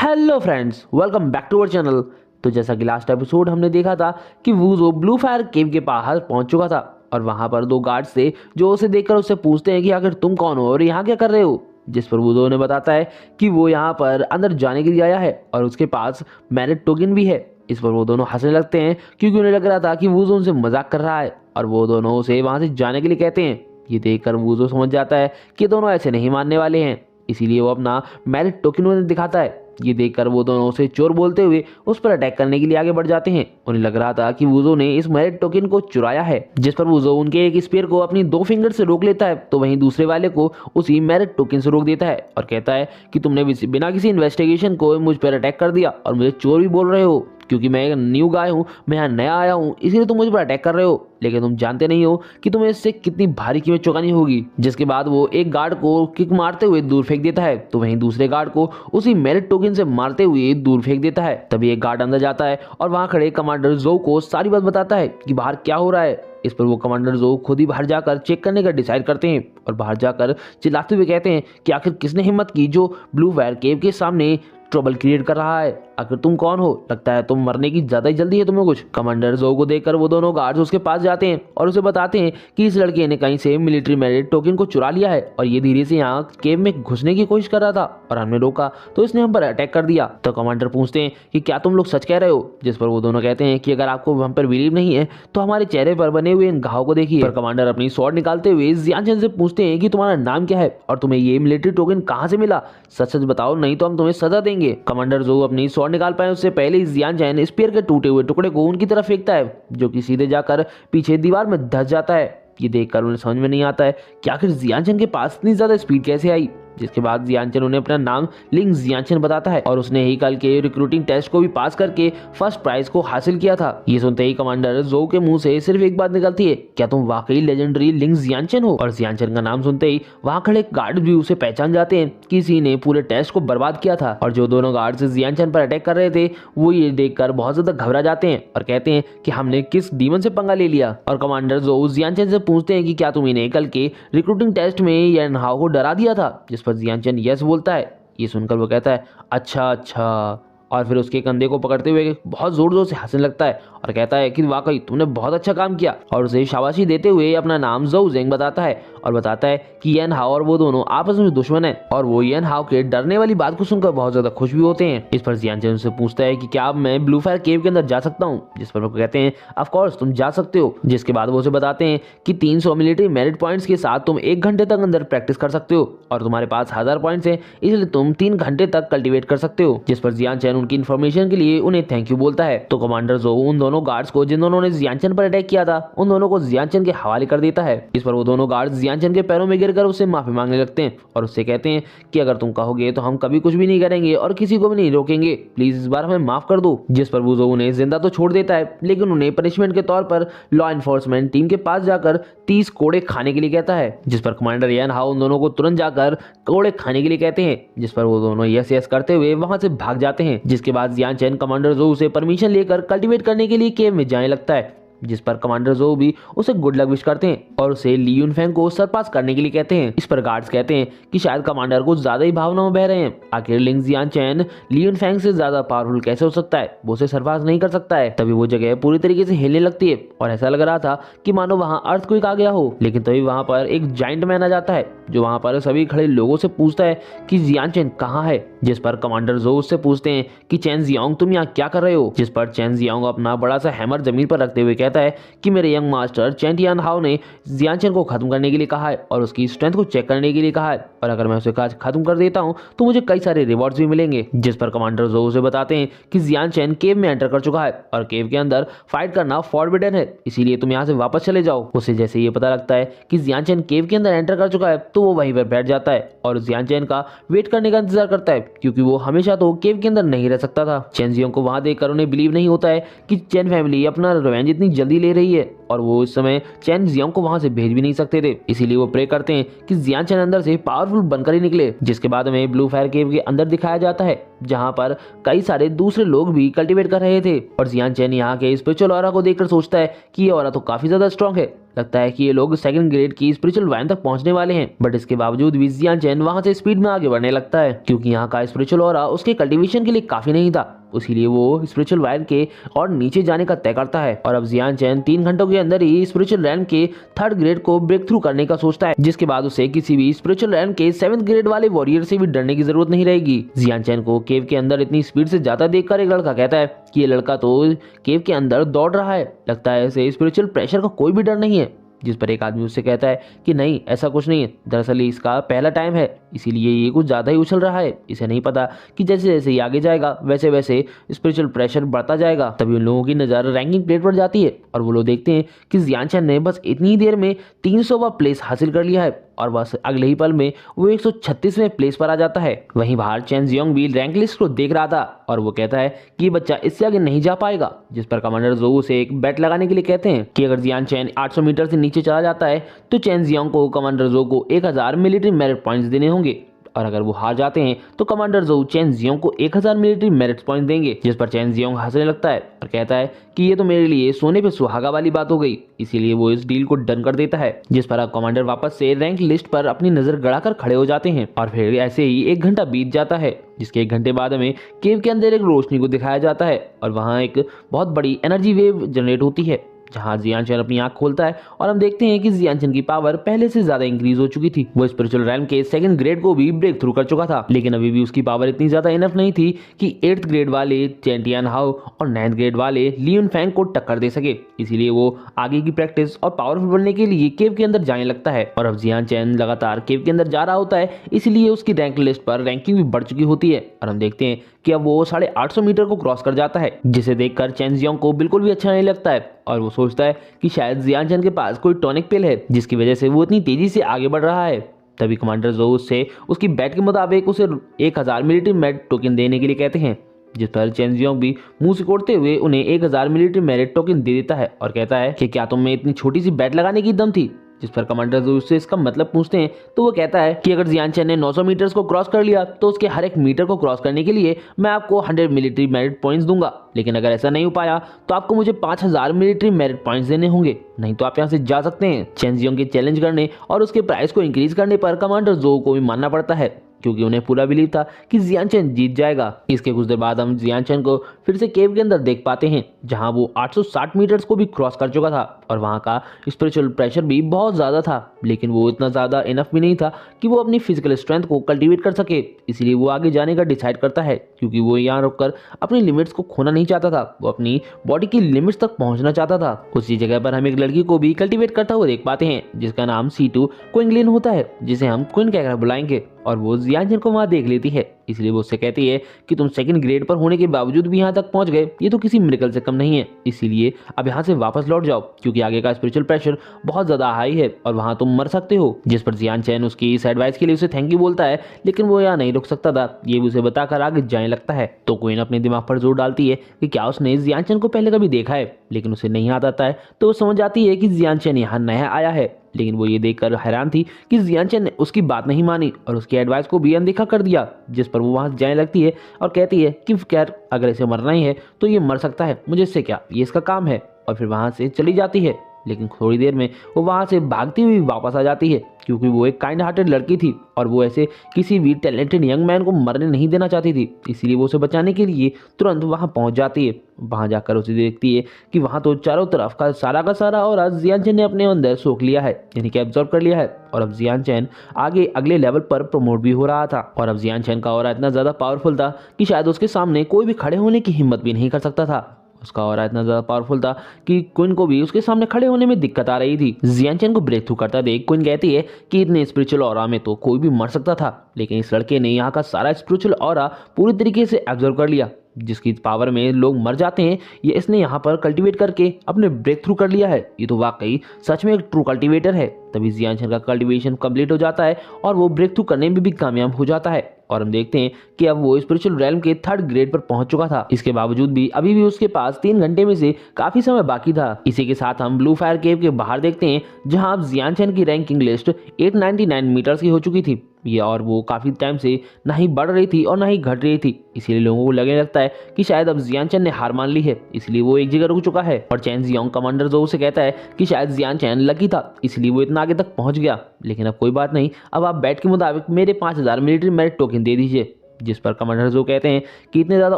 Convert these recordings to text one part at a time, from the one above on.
Hello friends, welcome back to our channel. तो जैसा कि लास्ट एपिसोड हमने देखा था कि वूज़ो ब्लू फायर केव के बाहर पहुंच चुका था और वहां पर दो गार्ड्स थे जो उसे देखकर उससे पूछते हैं कि आखिर तुम कौन हो और यहाँ क्या कर रहे हो। जिस पर वूज़ो ने बताता है कि वो यहाँ पर अंदर जाने के लिए आया है और उसके पास मैरिट टोकन भी है। इस पर वो दोनों हंसने लगते हैं क्योंकि उन्हें लग रहा था कि वूज़ो उनसे मजाक कर रहा है और वो दोनों उसे वहां से जाने के लिए कहते हैं। ये देखकर वूज़ो समझ जाता है कि दोनों ऐसे नहीं मानने वाले हैं, इसीलिए वो अपना मैरिट टोकन उन्हें दिखाता है। ये देखकर वो दोनों उसे चोर बोलते हुए उस पर अटैक करने के लिए आगे बढ़ जाते हैं। उन्हें लग रहा था कि वूज़ो ने इस मैरिट टोकन को चुराया है, जिस पर वूज़ो उनके एक स्पीयर को अपनी दो फिंगर से रोक लेता है, तो वहीं दूसरे वाले को उसी मैरिट टोकन से रोक देता है और कहता है कि तुमने बिना किसी इन्वेस्टिगेशन को मुझ पर अटैक कर दिया और मुझे चोर भी बोल रहे हो क्योंकि मैं एक न्यू गाय हूँ, मैं यहाँ नया आया हूँ, इसीलिए तुम मुझ पर अटैक कर रहे हो, लेकिन तुम जानते नहीं हो कि तुम्हें इससे कितनी भारी कीमत चुकानी होगी। जिसके बाद वो एक गार्ड को किक मारते हुए दूर फेंक देता है, तो वहीं दूसरे गार्ड को उसी मेरिट टोकन से मारते हुए दूर फेंक देता है। तभी एक गार्ड अंदर जाता है और वहां खड़े कमांडर जो को सारी बात बताता है कि बाहर क्या हो रहा है। इस पर वो कमांडर जो खुद ही बाहर जाकर चेक करने का डिसाइड करते हैं और बाहर जाकर चिल्लाते हुए कहते हैं कि आखिर किसने हिम्मत की जो ब्लू फायर केव के सामने ट्रबल क्रिएट कर रहा है। आखिर तुम कौन हो? लगता है तुम मरने की ज्यादा ही जल्दी है तुम्हें कुछ। कमांडर जो को देखकर वो दोनों गार्ड्स उसके पास जाते हैं और उसे बताते हैं कि इस लड़के ने कहीं से मिलिट्री मेरिट टोकन को चुरा लिया है और ये धीरे से यहाँ केव में घुसने की कोशिश कर रहा था और हमने रोका तो इसने हम पर अटैक कर दिया। तो कमांडर पूछते हैं कि क्या तुम लोग सच कह रहे हो? जिस पर वो दोनों कहते हैं कि अगर आपको हम पर बिलीव नहीं है तो हमारे चेहरे पर बने हुए इन घाव को देखिए। पर कमांडर अपनी स्वॉर्ड निकालते हुए जियानचेन से पूछते हैं कि तुम्हारा नाम क्या है और तुम्हें ये मिलिट्री टोकन कहाँ से मिला? सच सच बताओ, नहीं तो हम तुम्हें सजा देंगे। कमांडर जो अपनी स्वॉर्ड निकाल पाए उससे पहले ही जियानचेन स्पीयर के टूटे हुए टुकड़े को उनकी तरफ फेंकता है, जो कि सीधे जाकर पीछे दीवार में धंस जाता है। ये देखकर उन्हें समझ में नहीं आता है कि आखिर जियानचेन के पास इतनी ज्यादा स्पीड कैसे आई। जिसके बाद जियानचेन उन्हें अपना नाम लिंग जियानचेन बताता है और उसने ही कल के रिक्रूटिंग टेस्ट को भी पास करके फर्स्ट प्राइज को हासिल किया था। ये सुनते ही कमांडर जो के मुंह से सिर्फ एक बात निकलती है, क्या तुम वाकई लेजेंडरी लिंग जियानचेन हो? और जियानचेन का नाम सुनते ही वहां खड़े गार्ड भी उसे पहचान जाते हैं, किसी ने पूरे टेस्ट को बर्बाद किया था। और जो दोनों गार्ड जियानचेन पर अटैक कर रहे थे वो ये देखकर बहुत ज्यादा घबरा जाते हैं और कहते हैं कि हमने किस डीमन से पंगा ले लिया। और कमांडर जो जियानचेन से पूछते हैं कि क्या तुम इन्हें कल के रिक्रूटिंग टेस्ट में यान हाओ को डरा दिया था? जिस पर जियानचेन यस बोलता है। ये सुनकर वो कहता है अच्छा अच्छा, और फिर उसके कंधे को पकड़ते हुए बहुत जोर जोर से हंसने लगता है और कहता है कि वाकई तुमने बहुत अच्छा काम किया, और उसे शाबाशी देते हुए अपना नाम जोउ जेंग बताता है और बताता है कि यान हाओ और वो दोनों आपस में दुश्मन है। और वो यान हाओ के डरने वाली बात को सुनकर बहुत ज्यादा खुश भी होते हैं। इस पर जियानचेन से पूछता है कि क्या अब मैं ब्लू फायर केव के अंदर जा सकता हूँ? जिस पर वो कहते हैं ऑफ कोर्स तुम जा सकते हो। जिसके बाद वो उसे बताते हैं कि 300 मिलिट्री मेरिट पॉइंट्स के साथ तुम 1 घंटे तक अंदर प्रैक्टिस कर सकते हो और तुम्हारे पास 1000 पॉइंट्स है, इसलिए तुम 3 घंटे तक कल्टिवेट कर सकते हो। जिस पर जियानचेन उनकी इन्फॉर्मेशन के लिए उन्हें थैंक यू बोलता है। तो कमांडर जो उन दोनों गार्ड्स को जिन दोनों ने जियानचेन पर अटैक किया था उन दोनों को जियानचेन के हवाले कर देता है। इस पर वो दोनों गार्ड्स जियानचेन के पैरों में गिरकर उससे माफी मांगने लगते हैं और उससे कहते हैं कि अगर तुम कहोगे तो हम कभी कुछ भी नहीं करेंगे और किसी को भी नहीं रोकेंगे, प्लीज इस बार हमें माफ कर दो। जिस पर वो उन्हें जिंदा तो छोड़ देता है, लेकिन उन्हें पनिशमेंट के तौर पर लॉ एनफोर्समेंट टीम के पास जाकर 30 कोड़े खाने के लिए कहता है। जिस पर कमांडर यान हाओ उन दोनों को तुरंत जाकर कोड़े खाने के लिए कहते हैं, जिस पर वो दोनों यस यस करते हुए वहां से भाग जाते हैं। जिसके बाद जियानचेन कमांडर जो उसे परमिशन लेकर कल्टीवेट करने के लिए केव में जाने लगता है। जिस पर कमांडर जो भी उसे गुड लक विश करते हैं और उसे ली युनफेंग को सरपास करने के लिए कहते हैं। इस पर गार्ड्स कहते हैं कि शायद कमांडर को ज्यादा ही भावनाओं में बह रहे हैं, आखिर लिंग जियानचेन ली युनफेंग से ज्यादा पावरफुल कैसे हो सकता है, वो उसे सरपास नहीं कर सकता है। तभी वो जगह पूरी तरीके से हिलने लगती है और ऐसा लग रहा था कि मानो वहां अर्थक्वेक आ गया हो। लेकिन तभी वहां पर एक जाइंट मैन आ जाता है जो वहां पर सभी खड़े लोगों से पूछता है कि जियानचेन कहाँ है। जिस पर कमांडर जो उससे पूछते हैं कि चेन जियांग तुम यहाँ क्या कर रहे हो? जिस पर चेन जियांग अपना बड़ा सा हैमर जमीन पर रखते हुए कहता है कि मेरे यंग मास्टर चेन यान हाओ ने जियानचेन को खत्म करने के लिए कहा है और उसकी स्ट्रेंथ को चेक करने के लिए कहा है, और अगर मैं उसे खत्म कर देता हूं तो मुझे कई सारे रिवॉर्ड्स भी मिलेंगे। जिस पर कमांडर जो उसे बताते हैं कि जियानचेन केव में एंटर कर चुका है और केव के अंदर फाइट करना फॉरबिडन है, इसीलिए तुम यहाँ से वापस चले जाओ। उसे जैसे ये पता लगता है कि जियानचेन केव के अंदर एंटर कर चुका है तो वो वहीं पर बैठ जाता है और जियानचेन का वेट करने का इंतजार करता है, क्योंकि वो हमेशा तो केव के अंदर नहीं रह सकता था। चेन जियांग को वहां देखकर उन्हें बिलीव नहीं होता है कि चेन फैमिली अपना रिवेंज इतनी जल्दी ले रही है और वो इस समय चेन जियांग को वहां से भेज भी नहीं सकते थे, इसीलिए वो प्रे करते हैं कि जियानचेन अंदर से पावरफुल बनकर ही निकले। जिसके बाद हमें ब्लू फायर केव के अंदर दिखाया जाता है जहां पर कई सारे दूसरे लोग भी कल्टीवेट कर रहे थे और जियानचेन यहाँ के स्पिरिचुअल ऑरा को देखकर सोचता है कि ये ऑरा तो काफी ज्यादा स्ट्रांग है, लगता है कि ये लोग सेकंड ग्रेड की स्पिरिचुअल वाइन तक पहुंचने वाले हैं, बट इसके बावजूद भी जियान चैन वहां से स्पीड में आगे बढ़ने लगता है क्योंकि यहाँ का स्पिरिचुअल ऑरा उसके कल्टीवेशन के लिए काफी नहीं था। इसीलिए वो स्पिरिचुअल वायर के और नीचे जाने का तय करता है और अब जियान चैन 3 घंटों के अंदर ही स्पिरिचुअल रैंक के 3rd ग्रेड को ब्रेक थ्रू करने का सोचता है, जिसके बाद उसे किसी भी स्पिरिचुअल रैंक के 7th ग्रेड वाले वॉरियर से भी डरने की जरूरत नहीं रहेगी। जियान चैन को केव के अंदर इतनी स्पीड से जाता देखकर एक लड़का कहता है कि ये लड़का तो केव के अंदर दौड़ रहा है, लगता है इसे स्पिरिचुअल प्रेशर का कोई भी डर नहीं है। जिस पर एक आदमी उससे कहता है कि नहीं, ऐसा कुछ नहीं है, दरअसल ये इसका पहला टाइम है, इसीलिए ये कुछ ज़्यादा ही उछल रहा है। इसे नहीं पता कि जैसे जैसे ये आगे जाएगा वैसे वैसे स्पिरिचुअल प्रेशर बढ़ता जाएगा। तभी उन लोगों की नज़र रैंकिंग प्लेट पर जाती है और वो लोग देखते हैं कि जियान चैन ने बस इतनी ही देर में 300वां प्लेस हासिल कर लिया है और बस अगले ही पल में वो 136वें प्लेस पर आ जाता है। वहीं बाहर चैन जियोंग भी रैंक लिस्ट को देख रहा था और वो कहता है कि बच्चा इससे आगे नहीं जा पाएगा, जिस पर कमांडर जोऊ उसे एक बेट लगाने के लिए कहते हैं कि अगर जियान चैन 800 मीटर से नीचे चला जाता है तो चैन जियोंग को कमांडर जोऊ को 1000 मिलिट्री मेरिट पॉइंट्स देने होंगे और अगर वो हार जाते हैं तो कमांडर जोऊ चैन जियोंग को 1000 मिलिट्री मेरिट पॉइंट देंगे। जिस पर चैन जियोंग हंसने लगता है और कहता है कि ये तो मेरे लिए सोने पे सुहागा वाली बात हो गई, इसीलिए वो इस डील को डन कर देता है। जिस पर अब कमांडर वापस से रैंक लिस्ट पर अपनी नजर गड़ाकर खड़े हो जाते हैं और फिर ऐसे ही 1 घंटा बीत जाता है, जिसके 1 घंटे बाद हमें केव के अंदर एक रोशनी को दिखाया जाता है और वहाँ एक बहुत बड़ी एनर्जी वेव जनरेट होती है जहां जियान चैन अपनी आंख खोलता है और हम देखते हैं कि जियान चैन की पावर पहले से ज्यादा इंक्रीज हो चुकी थी। वो स्पिरिचुअल रैम के 2nd ग्रेड को भी ब्रेक थ्रू कर चुका था, लेकिन अभी भी उसकी पावर इतनी ज्यादा इनफ नहीं थी कि 8th ग्रेड वाले चैन टियान हाओ और 9th ग्रेड वाले लियोन फैंग को टक्कर दे सके। इसीलिए वो आगे की प्रैक्टिस और पावरफुल बनने के लिए केव के अंदर जाने लगता है और अब जियान चैन लगातार केव के अंदर जा रहा होता है, इसलिए उसकी रैंक लिस्ट पर रैंकिंग भी बढ़ चुकी होती है और हम देखते हैं कि अब वो 850 मीटर को क्रॉस कर जाता है, जिसे देखकर चैन जियोंग को बिल्कुल भी अच्छा नहीं लगता है और वो सोचता है कि शायद जियान चैन के पास कोई टॉनिक पिल है जिसकी वजह से वो इतनी तेजी से आगे बढ़ रहा है। तभी कमांडर जोऊ से उसकी बैट के मुताबिक उसे 1000 मिलिट्री मेरिट टोकन देने के लिए कहते हैं, जिस पर चैन जियोंग भी मुंह सिकोड़ते हुए उन्हें 1000 मिलिट्री मेरिट टोकन दे देता है और कहता है कि क्या तुम में इतनी छोटी सी बैट लगाने की दम थी। जिस पर कमांडर जोऊ से इसका मतलब पूछते हैं तो वो कहता है कि अगर जियान चैन ने 900 मीटर्स को क्रॉस कर लिया तो उसके हर एक मीटर को क्रॉस करने के लिए मैं आपको 100 मिलिट्री मेरिट पॉइंट्स दूंगा, लेकिन अगर ऐसा नहीं हो पाया तो आपको मुझे 5000 मिलिट्री मेरिट पॉइंट्स देने होंगे, नहीं तो आप यहाँ से जा सकते हैं। चैन जियोंग के चैलेंज करने और उसके प्राइस को इंक्रीज करने पर कमांडर जोऊ को भी मानना पड़ता है क्योंकि उन्हें पूरा बिलीव था कि जियान चैन जीत जाएगा। इसके कुछ देर बाद हम जियान चैन को फिर से केव के अंदर देख पाते हैं जहां वो 860 मीटर्स को भी क्रॉस कर चुका था और वहां का स्पिरिचुअल प्रेशर भी बहुत ज़्यादा था, लेकिन वो इतना ज़्यादा इनफ भी नहीं था कि वो अपनी फिजिकल स्ट्रेंथ को कल्टीवेट कर सके। इसीलिए वो आगे जाने का डिसाइड करता है क्योंकि वो यहाँ रुककर अपनी लिमिट्स को खोना नहीं चाहता था, वो अपनी बॉडी की लिमिट्स तक पहुंचना चाहता था। उसी जगह पर हम एक लड़की को भी कल्टीवेट करता हुआ देख पाते हैं जिसका नाम C2 क्विंगलिन होता है, जिसे हम क्विन कहकर बुलाएंगे और वो जियान चैन को वहां देख लेती है। इसलिए वो उससे कहती है कि तुम 2nd ग्रेड पर होने के बावजूद भी यहाँ तक पहुंच गए, ये तो किसी मिरेकल से कम नहीं है, इसीलिए अब यहाँ से वापस लौट जाओ क्योंकि आगे का स्पिरिचुअल प्रेशर बहुत ज्यादा हाई है और वहां तुम मर सकते हो। जिस पर जियान चैन उसकी इस एडवाइस के लिए उसे थैंक यू बोलता है, लेकिन वो यहाँ नहीं रुक सकता था, ये भी उसे बताकर आगे जाने लगता है। तो क्वीन अपने दिमाग पर जोर डालती है कि क्या उसने जियान चैन को पहले कभी देखा है, लेकिन उसे नहीं याद आता है। तो वो समझ जाती है कि जियान चैन यहाँ नया आया है, लेकिन वो ये देखकर हैरान थी कि जियान चैन ने उसकी बात नहीं मानी और उसकी एडवाइस को भी अनदेखा कर दिया। जिस पर वो वहां जाने लगती है और कहती है कि खैर अगर इसे मरना ही है तो ये मर सकता है, मुझे इससे क्या, ये इसका काम है, और फिर वहां से चली जाती है। लेकिन थोड़ी देर में वो वहां से भागती हुई वापस आ जाती है क्योंकि वो एक काइंड हार्टेड लड़की थी और वो ऐसे किसी भी टैलेंटेड यंग मैन को मरने नहीं देना चाहती थी, इसीलिए वो उसे बचाने के लिए तुरंत वहां पहुंच जाती है। वहां जाकर उसे देखती है कि वहां तो चारों तरफ का सारा और आज जियान चैन ने अपने अंदर सोख लिया है, यानी कि एब्जॉर्ब कर लिया है, और अब जियान चैन आगे अगले लेवल पर प्रमोट भी हो रहा था। और अब जियान चैन का ऑरा इतना ज्यादा पावरफुल था कि शायद उसके सामने कोई भी खड़े होने की हिम्मत भी नहीं कर सकता था। उसका ऑरा इतना ज्यादा पावरफुल था कि क्वीन को भी उसके सामने खड़े होने में दिक्कत आ रही थी। जियान चैन को ब्रेक थ्रू करता देख क्वीन कहती है कि इतने स्पिरिचुअल ऑरा में तो कोई भी मर सकता था, लेकिन इस लड़के ने यहाँ का सारा स्पिरिचुअल ऑरा पूरी तरीके से एब्जॉर्ब कर लिया, जिसकी पावर में लोग मर जाते हैं, ये इसने यहाँ पर कल्टीवेट करके अपने ब्रेक थ्रू कर लिया है। ये तो वाकई सच में एक ट्रू कल्टीवेटर है। तभी जियान चैन का कल्टीवेशन कंप्लीट हो जाता है और वो ब्रेक थ्रू करने में भी कामयाब हो जाता है और हम देखते हैं कि अब वो स्पिरिचुअल रैल्म के 3rd ग्रेड पर पहुंच चुका था। इसके बावजूद भी अभी भी उसके पास 3 घंटे में से काफी समय बाकी था। इसी के साथ हम ब्लू फायर केव के बाहर देखते हैं जहां अब जियान चैन की रैंकिंग लिस्ट 899 मीटर्स की हो चुकी थी ये और वो काफ़ी टाइम से ना ही बढ़ रही थी और ना ही घट रही थी। इसीलिए लोगों को लगने लगता है कि शायद अब जियान चैन ने हार मान ली है, इसलिए वो एक जगह रुक चुका है। और चैन जियोंग कमांडर जोऊ से कहता है कि शायद जियान चैन लकी था, इसलिए वो इतना आगे तक पहुंच गया। लेकिन अब कोई बात नहीं, अब आप बैट के मुताबिक मेरे 5000 मिलिट्री मेरिट टोकन दे दीजिए। जिस पर कमांडर जो कहते हैं कि इतने ज़्यादा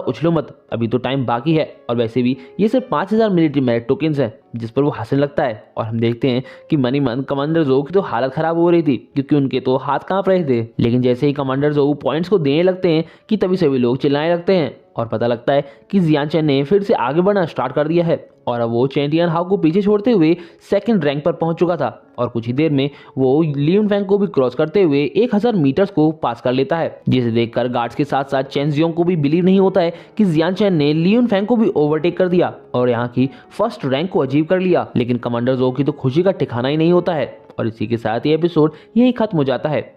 उछलो मत, अभी तो टाइम बाकी है, और वैसे भी ये सिर्फ 5000 मिलिट्री मेरिट टोकन्स है। जिस पर वो हंसने लगता है और हम देखते हैं कि मन ही मन कमांडर जो की तो हालत खराब हो रही थी, क्योंकि उनके तो हाथ कांप रहे थे। लेकिन जैसे ही कमांडर जो पॉइंट्स को देने लगते हैं कि तभी सभी लोग चिल्लाने लगते हैं और पता लगता है कि जियान चैन ने फिर से आगे बढ़ना स्टार्ट कर दिया है और अब वो चैन टियान हाउ को पीछे छोड़ते हुए सेकंड रैंक पर पहुंच चुका था और कुछ ही देर में वो लियन फैंग को भी क्रॉस करते हुए 1000 मीटर्स को पास कर लेता है। जिसे देखकर गार्ड्स के साथ साथ चैन जियोंग को भी बिलीव नहीं होता है कि जियान चैन ने लियन फैंग को भी ओवरटेक कर दिया और यहाँ की फर्स्ट रैंक को अचीव कर लिया। लेकिन कमांडर जो की तो खुशी का ठिकाना ही नहीं होता है और इसी के साथ ये एपिसोड यही खत्म हो जाता है।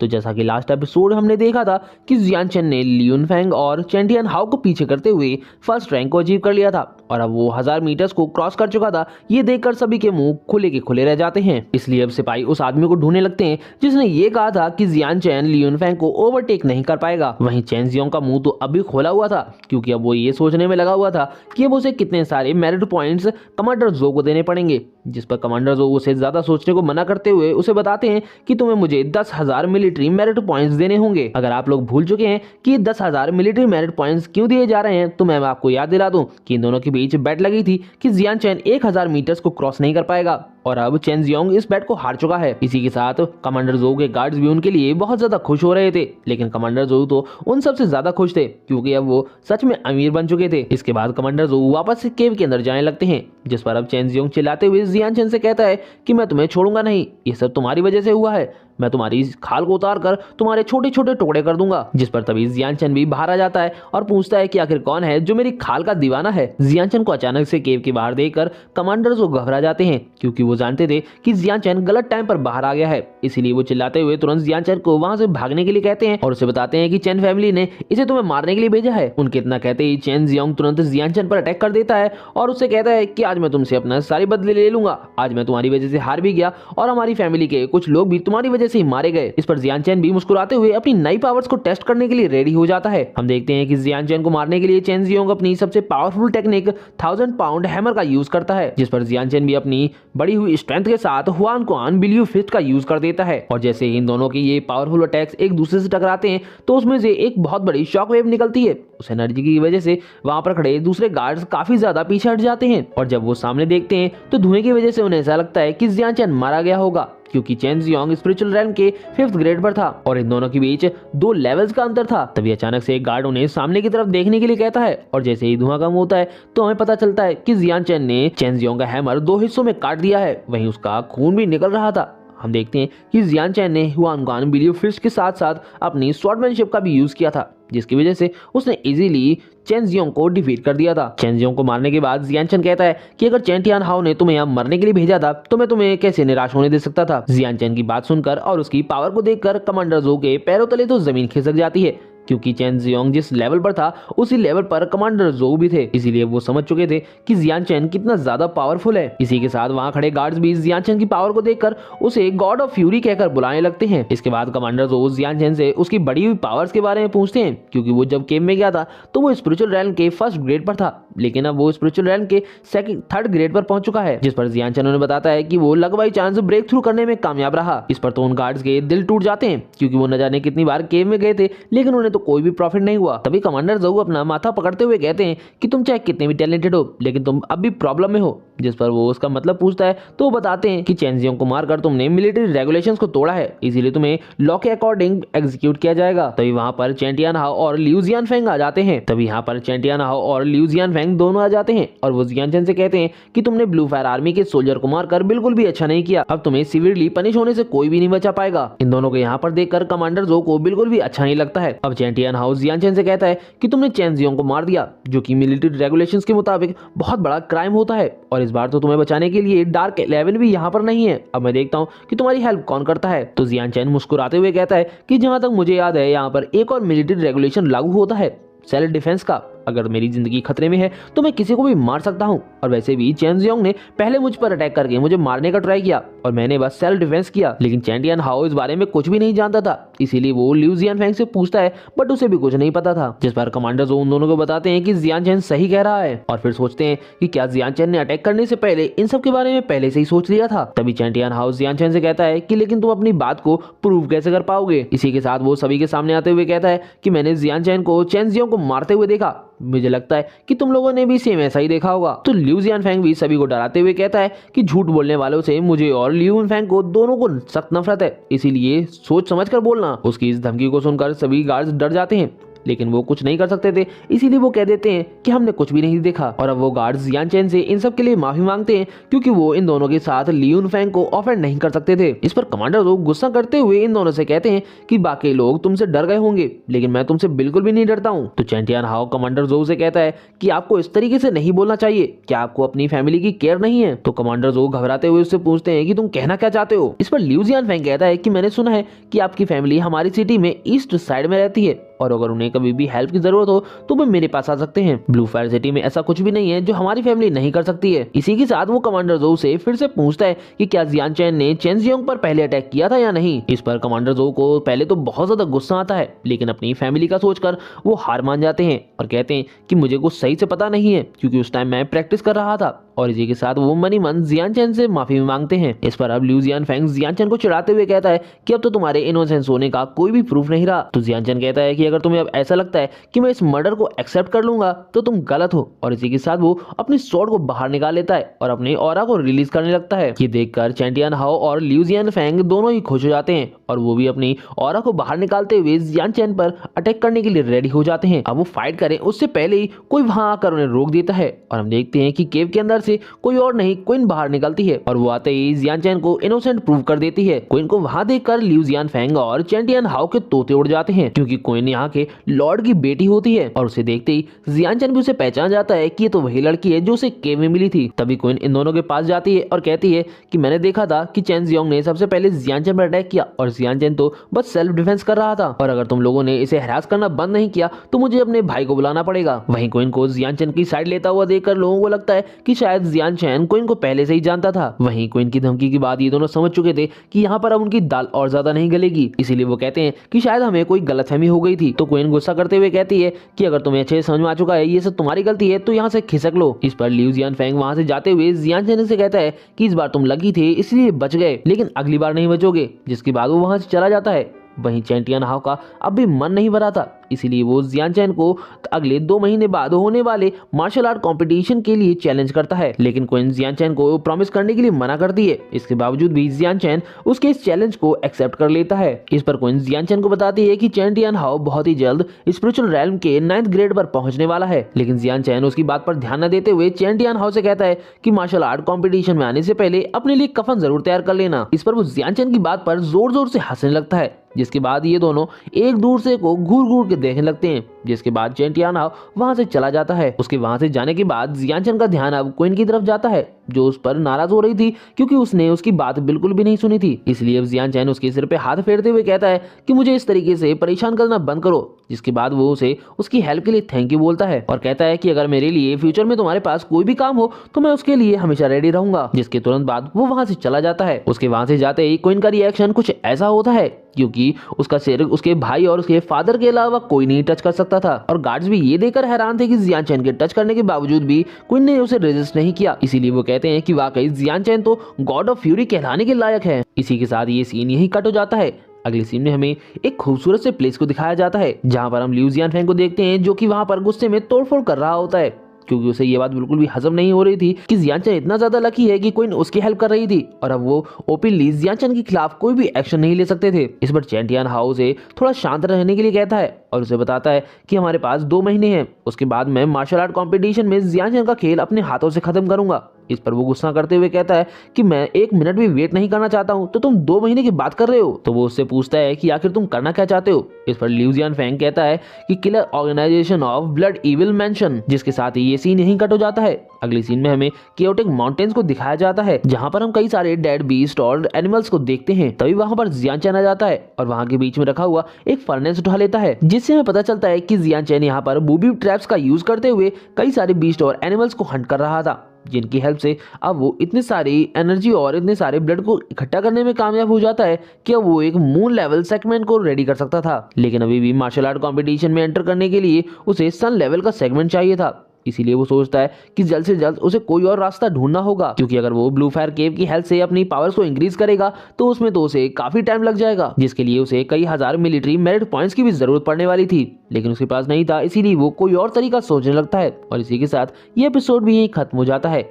तो जैसा कि लास्ट एपिसोड हमने देखा था कि जियान चैन ने लियन फैंग और चैन टियान हाउ को पीछे करते हुए फर्स्ट रैंक को अचीव कर लिया था और अब वो 1000 मीटर्स को क्रॉस कर चुका था। ये देखकर सभी के मुंह खुले के खुले रह जाते हैं। इसलिए अब सिपाही उस आदमी को ढूंढने लगते हैं जिसने ये कहा था कि जियान चैन लियन फैंग को ओवरटेक नहीं कर पाएगा। वहीं चैन जियोंग का मुंह तो अभी खोला हुआ था, क्योंकि अब वो ये सोचने में लगा हुआ था कि अब उसे कितने सारे मेरिट पॉइंट्स कमांडर जो को देने पड़ेंगे। जिस पर कमांडर जो उसे ज्यादा सोचने को मना करते हुए उसे बताते हैं कि तुम्हें मुझे 10,000 मिलिट्री मेरिट पॉइंट्स देने होंगे। अगर आप लोग भूल चुके हैं कि 10,000 मिलिट्री मेरिट पॉइंट्स क्यों दिए जा रहे हैं, तो मैं आपको याद दिला दूं कि इन दोनों के बीच बेट लगी थी कि जियान चैन 1000 मीटर्स को क्रॉस नहीं कर पाएगा और अब चैन जियोंग इस बेट को हार चुका है। इसी के साथ कमांडर जो के गार्ड्स भी उनके लिए बहुत ज्यादा खुश हो रहे थे, लेकिन कमांडर जो तो उन सबसे ज्यादा खुश थे क्योंकि अब वो सच में अमीर बन चुके थे। इसके बाद कमांडर जो वापस से केव के अंदर जाने लगते हैं, जिस पर अब चैन जियोंग चिल्लाते हुए जियान चैन से कहता है कि मैं तुम्हें छोड़ूंगा नहीं, ये सब तुम्हारी वजह से हुआ है, मैं तुम्हारी इस खाल को उतार कर तुम्हारे छोटे छोटे टुकड़े कर दूंगा। जिस पर तभी जियान चैन भी बाहर आ जाता है और पूछता है कि आखिर कौन है जो मेरी खाल का दीवाना है। जियान चैन को अचानक से केव के बाहर देखकर कमांडर जो घबरा जाते हैं, क्योंकि वो जानते थे कि जियान चैन गलत टाइम पर बाहर आ गया है। इसीलिए वो चिल्लाते हुए तुरंत जियान चैन को वहां से भागने के लिए कहते हैं और उसे बताते हैं कि चैन फैमिली ने इसे तुम्हें मारने के लिए भेजा है। उनके इतना कहते ही चैन जियोंग तुरंत जियान चैन पर अटैक कर देता है और उससे कहता है कि आज मैं तुमसे अपना सारी बदले ले लूंगा, आज मैं तुम्हारी वजह से हार भी गया और हमारी फैमिली के कुछ लोग भी तुम्हारी वजह से ही मारे गए। इस पर जियान चैन भी मुस्कुराते हुए अपनी नई पावर्स को टेस्ट करने के लिए रेडी हो जाता है। हम देखते हैं कि जियान चैन को मारने के लिए चैन जियोंग अपनी सबसे पावरफुल टेक्निक 1000 पाउंड हैमर का यूज करता है, जिस पर जियान चैन भी अपनी बढ़ी हुई स्ट्रेंथ के साथ हुआन क्वान बिलियू फिस्ट का यूज कर देता है। और जैसे ही इन दोनों के ये पावरफुल अटैक्स एक दूसरे से टकराते हैं तो उसमें से एक बहुत बड़ी शॉक वेव निकलती है। उस एनर्जी की वजह से वहां पर खड़े दूसरे गार्ड्स काफी ज्यादा पीछे हट जाते हैं और जब वो सामने देखते हैं तो धुएं की वजह से उन्हें ऐसा लगता है कि जियान चैन मारा गया होगा, क्योंकि चैन जियोंग स्पिरिचुअल रैंक के 5th ग्रेड पर था और इन दोनों के बीच 2 लेवल्स का अंतर था। तभी अचानक से एक गार्ड उन्हें सामने की तरफ देखने के लिए कहता है और जैसे ही धुआं कम होता है तो हमें पता चलता है कि जियान चैन ने चैन जियोंग का हैमर 2 हिस्सों में काट दिया है, वहीं उसका खून भी निकल रहा था। हम देखते हैं कि जियान चैन ने हुआन क्वान बिलियू फिस्ट के साथ साथ अपनी स्वॉर्डमैनशिप का भी यूज किया था, जिसकी वजह से उसने इजीली चैन जियोंग को डिफीट कर दिया था। चैन जियोंग को मारने के बाद जियान चैन कहता है कि अगर चैन टियान हाउ ने तुम्हें यहाँ मरने के लिए भेजा था तो मैं तुम्हें कैसे निराश होने दे सकता था। जियान चैन की बात सुनकर और उसकी पावर को देखकर कमांडर जो के पैरों तले तो जमीन खिसक जाती है, क्योंकि चैन जियोंग जिस लेवल पर था उसी लेवल पर कमांडर जो भी थे। इसीलिए वो समझ चुके थे कि जियान चैन कितना ज्यादा पावरफुल है। इसी के साथ वहां खड़े गार्ड्स भी जियान चैन की पावर को देखकर उसे गॉड ऑफ फ्यूरी कहकर बुलाने लगते हैं। इसके बाद कमांडर जो जियान चैन से उसकी बढ़ी हुई पावर्स के बारे में पूछते हैं, क्योंकि वो जब केव में गया था तो वो स्पिरिचुअल रैंक के 1st ग्रेड पर था, लेकिन अब वो स्पिरिचुअल रैंक के 3rd ग्रेड पर पहुंच चुका है। जिस पर जियान चैन उन्हें बताता है कि वो luck by chance breakthrough करने में कामयाब रहा। इस पर तो उन गार्ड्स के दिल टूट जाते हैं, क्योंकि वो न जाने कितनी बार केव में गए थे लेकिन उन्हें तो कोई भी प्रॉफिट नहीं हुआ। तभी कमांडर जो अपना माथा पकड़ते हुए कहते हैं कि तुम चाहे कितने भी टैलेंटेड हो लेकिन तुम अब भी प्रॉब्लम में हो। जिस पर वो उसका मतलब पूछता है तो वो बताते हैं कि चैन जियोंग को मारकर तुमने मिलिट्री रेगुलेशंस को तोड़ा है, इसीलिए तुम्हें लॉ के अकॉर्डिंग एग्जीक्यूट किया जाएगा। तभी वहां पर चैन टियान हाउ और लियू जियान फेंग आ जाते हैं। तभी यहाँ पर चैन टियान हाउ और लियू जियान फेंग दोनों आ जाते हैं और वो जियान चैन से कहते हैं कि तुमने ब्लू फायर आर्मी के सोल्जर को मारकर बिल्कुल भी अच्छा नहीं किया, अब तुम्हें सिवियरली पनिश होने से कोई भी नहीं बचा पाएगा। इन दोनों को यहाँ पर देखकर कमांडर जो को बिल्कुल भी अच्छा नहीं लगता है। अब चैन टियान हाउ जियान चैन से कहता है कि तुमने चैन जियोंग को मार दिया, जो कि मिलिट्री रेगुलेशंस के मुताबिक बहुत बड़ा क्राइम होता है, और इस बार तो तुम्हें बचाने के लिए डार्क 11 भी यहाँ पर नहीं है। अब मैं देखता हूँ कि तुम्हारी हेल्प कौन करता है। तो जियान चैन मुस्कुराते हुए कहता है कि जहां तक मुझे याद है यहाँ पर एक और मिलिट्री रेगुलेशन लागू होता है, सेल्फ डिफेंस का। अगर मेरी जिंदगी खतरे में है तो मैं किसी को भी मार सकता हूँ। और वैसे भी चेन जियोंग ने पहले मुझ पर अटैक करके मुझे मारने का ट्राई किया और मैंने बस सेल्फ डिफेंस किया। लेकिन चैन टियान हाओ इस बारे में कुछ भी नहीं जानता था, इसीलिए वो लिू जियानफेंग से पूछता है, बट उसे भी कुछ नहीं पता था। जिस पर कमांडर जो उन दोनों को बताते हैं कि जियान चैन सही कह रहा है और फिर सोचते हैं कि क्या जियान चैन ने अटैक करने से पहले इन सब के बारे में पहले से ही सोच लिया था। तभी चैन टियान हाओ जियान चैन से कहता है कि लेकिन तुम अपनी बात को प्रूव कैसे कर पाओगे। इसी के साथ वो सभी के सामने आते हुए कहता है कि मैंने जियान चैन को चैन जियोंग को मारते हुए देखा, मुझे लगता है कि तुम लोगों ने भी सेम ऐसा ही देखा होगा। तो लिू जियानफेंग भी सभी को डराते हुए कहता है कि झूठ बोलने वालों से मुझे और लिू जियानफेंग को दोनों को सख्त नफरत है, इसीलिए सोच समझ कर बोलना। उसकी इस धमकी को सुनकर सभी गार्ड्स डर जाते हैं, लेकिन वो कुछ नहीं कर सकते थे, इसीलिए वो कह देते हैं कि हमने कुछ भी नहीं देखा। और अब वो गार्ड्स जियान चैन से इन सब के लिए माफी मांगते हैं, क्योंकि वो इन दोनों के साथ लियू जियानफेंग को ऑफेंड नहीं कर सकते थे। इस पर कमांडर जो गुस्सा करते हुए इन दोनों से कहते हैं कि बाकी लोग तुमसे डर गए होंगे, लेकिन मैं तुमसे बिल्कुल भी नहीं डरता हूँ। तो चैन टियान हाओ कमांडर जो से कहता है कि आपको इस तरीके से नहीं बोलना चाहिए, क्या आपको अपनी फैमिली की केयर नहीं है। तो कमांडर जो घबराते हुए उससे पूछते हैं कि तुम कहना क्या चाहते हो। इस पर लियू जियानफेंग कहता है कि मैंने सुना है कि आपकी फैमिली हमारी सिटी में ईस्ट साइड में रहती है और अगर उन्हें कभी भी हेल्प की जरूरत हो तो वो मेरे पास आ सकते हैं। ब्लू फायर सिटी में ऐसा कुछ भी नहीं है जो हमारी फैमिली नहीं कर सकती है। इसी के साथ वो कमांडर जो से फिर से पूछता है कि क्या जियान चैन ने चेन जियोंग पर पहले अटैक किया था या नहीं। इस पर कमांडर जो को पहले तो बहुत ज्यादा गुस्सा आता है, लेकिन अपनी फैमिली का सोचकर वो हार मान जाते हैं और कहते हैं कि मुझे कुछ सही से पता नहीं है, क्योंकि उस टाइम मैं प्रैक्टिस कर रहा था। और इसी के साथ वो मनी मन जियान चैन से माफी मांगते हैं। इस पर अब लिू जियानफेंग जियान चैन को चिढ़ाते हुए कहता है कि अब तो तुम्हारे इनोसेंस होने का कोई भी प्रूफ नहीं रहा। तो जियान चैन कहता है कि अगर तुम्हें अब ऐसा लगता है कि मैं इस मर्डर को एक्सेप्ट कर लूंगा तो तुम गलत हो। और इसी के साथ वो अपनी स्वॉर्ड को बाहर निकाल लेता है और अपने ऑरा को रिलीज करने लगता है। ये देखकर चैन टियान हाओ और लिू जियानफेंग दोनों ही खुश हो जाते हैं और वो भी अपनी ऑरा को बाहर निकालते हुए जियान चैन पर अटैक करने के लिए रेडी हो जाते हैं। अब वो फाइट करें उससे पहले ही कोई वहां आकर उन्हें रोक देता है और हम देखते हैं कि केव के अंदर से कोई और नहीं क्वीन बाहर निकलती है और वो आते ही जियान चैन को इनोसेंट प्रूव कर देती है। क्वीन को वहां देखकर लिू जियानफेंग और चैन टियान हाओ के तोते उड़ जाते हैं, क्योंकि क्वीन यहाँ के लॉर्ड की बेटी होती है और उसे देखते ही जियान चैन भी उसे पहचान जाता है कि ये तो वही लड़की है जो उसे केव में मिली थी। तभी क्वीन इन दोनों के पास जाती है और कहती है कि मैंने देखा था कि चैन जियोंग ने सबसे पहले जियान चैन पर अटैक किया और जियान चैन तो बस सेल्फ डिफेंस कर रहा था, और अगर तुम लोगों ने इसे हरास करना बंद नहीं किया तो मुझे अपने भाई को बुलाना पड़ेगा। वहीं क्वीन को जियान चैन की साइड लेता हुआ देखकर लोगों को लगता है कि शायद जियान चैन क्वीन को पहले से ही जानता था। वहीं क्वीन की धमकी के बाद ये दोनों समझ चुके थे कि यहाँ पर अब उनकी दाल और ज्यादा नहीं गलेगी, इसीलिए वो कहते हैं कि शायद हमें कोई गलतफहमी हो गई थी। तो क्वीन गुस्सा करते हुए कहती है कि अगर तुम्हें अच्छे से समझ में आ चुका है ये सब तुम्हारी गलती है तो यहाँ से खिसक लो। इस पर लिू जियानफेंग वहां से जाते हुए जियान चैन से कहता है कि इस बार तुम लकी थे इसलिए बच गए, लेकिन अगली बार नहीं बचोगे। जिसके बाद वो वहां से चला जाता है। वहीं चैन टियान हाओ का अब भी मन नहीं भरा था, इसीलिए वो जियान चैन को अगले 2 महीने बाद होने वाले मार्शल आर्ट कंपटीशन के लिए चैलेंज करता है, लेकिन क्वीन जियान चैन को प्रॉमिस करने के लिए मना करती है। इसके बावजूद भी जियान चैन उसके इस चैलेंज को एक्सेप्ट कर लेता है। इस पर क्वीन जियान चैन को बताती है कि चैन टियान हाओ बहुत ही जल्द स्पिरिचुअल रैल्म के 9th ग्रेड पर पहुंचने वाला है, लेकिन जियान चैन उसकी बात पर ध्यान न देते हुए चैन टियान हाओ से कहता है कि मार्शल आर्ट कॉम्पिटिशन में आने से पहले अपने लिए कफन जरूर तैयार कर लेना। इस पर वो जियान चैन की बात पर जोर जोर से हंसने लगता है, जिसके बाद ये दोनों एक दूसरे को घूर घूर के देखने लगते हैं। जिसके बाद चैन टियान हाओ वहां से चला जाता है। उसके वहां से जाने के बाद जियान चैन का ध्यान अब क्वीन की तरफ जाता है, जो उस पर नाराज हो रही थी क्योंकि उसने उसकी बात बिल्कुल भी नहीं सुनी थी। इसलिए अब जियान चैन उसके सिर पे हाथ फेरते हुए कहता है कि मुझे इस तरीके से परेशान करना बंद करो। जिसके बाद वो उसे उसकी हेल्प के लिए थैंक यू बोलता है और कहता है कि अगर मेरे लिए फ्यूचर में तुम्हारे पास कोई भी काम हो तो मैं उसके लिए हमेशा रेडी रहूंगा। जिसके तुरंत बाद वो वहां से चला जाता है। उसके वहां से जाते ही क्वीन का रिएक्शन कुछ ऐसा होता है क्योंकि उसका सिर उसके भाई और उसके फादर के अलावा कोई नहीं टच कर सकता था, और गार्ड्स भी ये देखकर हैरान थे कि जियान चैन के टच करने के बावजूद भी क्वीन ने उसे रेजिस्ट नहीं किया। इसीलिए वो कहते हैं कि वाकई जियान चैन तो गॉड ऑफ फ्यूरी कहलाने के लायक है। इसी के साथ ये सीन यही कट हो जाता है। अगले सीन में हमें एक खूबसूरत से प्लेस को दिखाया जाता है, जहां पर हम लिू जियानफेंग को देखते हैं जो कि वहां पर गुस्से में तोड़फोड़ कर रहा होता है, क्योंकि उसे ये बात बिल्कुल भी हजम नहीं हो रही थी कि जियान चैन इतना ज्यादा लकी है कि क्वीन उसकी हेल्प कर रही थी और अब वो ओपनली जियान चैन के खिलाफ कोई भी एक्शन नहीं ले सकते थे। इस पर चैन टियान हाओ से थोड़ा शांत रहने के लिए कहता है और उसे बताता है कि हमारे पास 2 महीने हैं, उसके बाद मैं मार्शल आर्ट कॉम्पिटिशन में जियान चैन का खेल अपने हाथों से खत्म करूंगा। इस पर वो गुस्सा करते हुए कहता है कि मैं 1 मिनट भी वेट नहीं करना चाहता हूँ, तो तुम 2 महीने की बात कर रहे हो। तो वो उससे पूछता है कि आखिर तुम करना क्या चाहते हो। इस पर लिू जियानफेंग कहता है कि killer organisation of blood evil mansion. जिसके साथ ही ये सीन यहीं कट हो जाता है। अगली सीन में हमें केओटिक माउंटेन्स को दिखाया जाता है, जहाँ पर हम कई सारे डेड बीस्ट और एनिमल्स को देखते हैं। तभी वहाँ पर जियान चैन आ जाता है और वहाँ के बीच में रखा हुआ एक फर्नेस उठा लेता है, जिससे हमें पता चलता है कि जियान चैन यहाँ पर बूबी ट्रैप्स का यूज करते हुए कई सारे बीस्ट और एनिमल्स को हंट कर रहा था। जिनकी हेल्प से अब वो इतनी सारी एनर्जी और इतने सारे ब्लड को इकट्ठा करने में कामयाब हो जाता है कि अब वो एक मून लेवल सेगमेंट को रेडी कर सकता था। लेकिन अभी भी मार्शल आर्ट कंपटीशन में एंटर करने के लिए उसे सन लेवल का सेगमेंट चाहिए था। इसीलिए वो सोचता है कि जल्द से जल्द उसे कोई और रास्ता ढूंढना होगा, क्योंकि अगर वो ब्लू फायर केव की हेल्प से अपनी पावर्स को इंक्रीज करेगा तो उसमें तो उसे काफी टाइम लग जाएगा, जिसके लिए उसे कई हजार मिलिट्री मेरिट पॉइंट्स की भी जरूरत पड़ने वाली थी। लेकिन उसके पास नहीं था, इसीलिए वो कोई और तरीका सोचने लगता है। और इसी के साथ ये एपिसोड भी यहीं खत्म हो जाता है।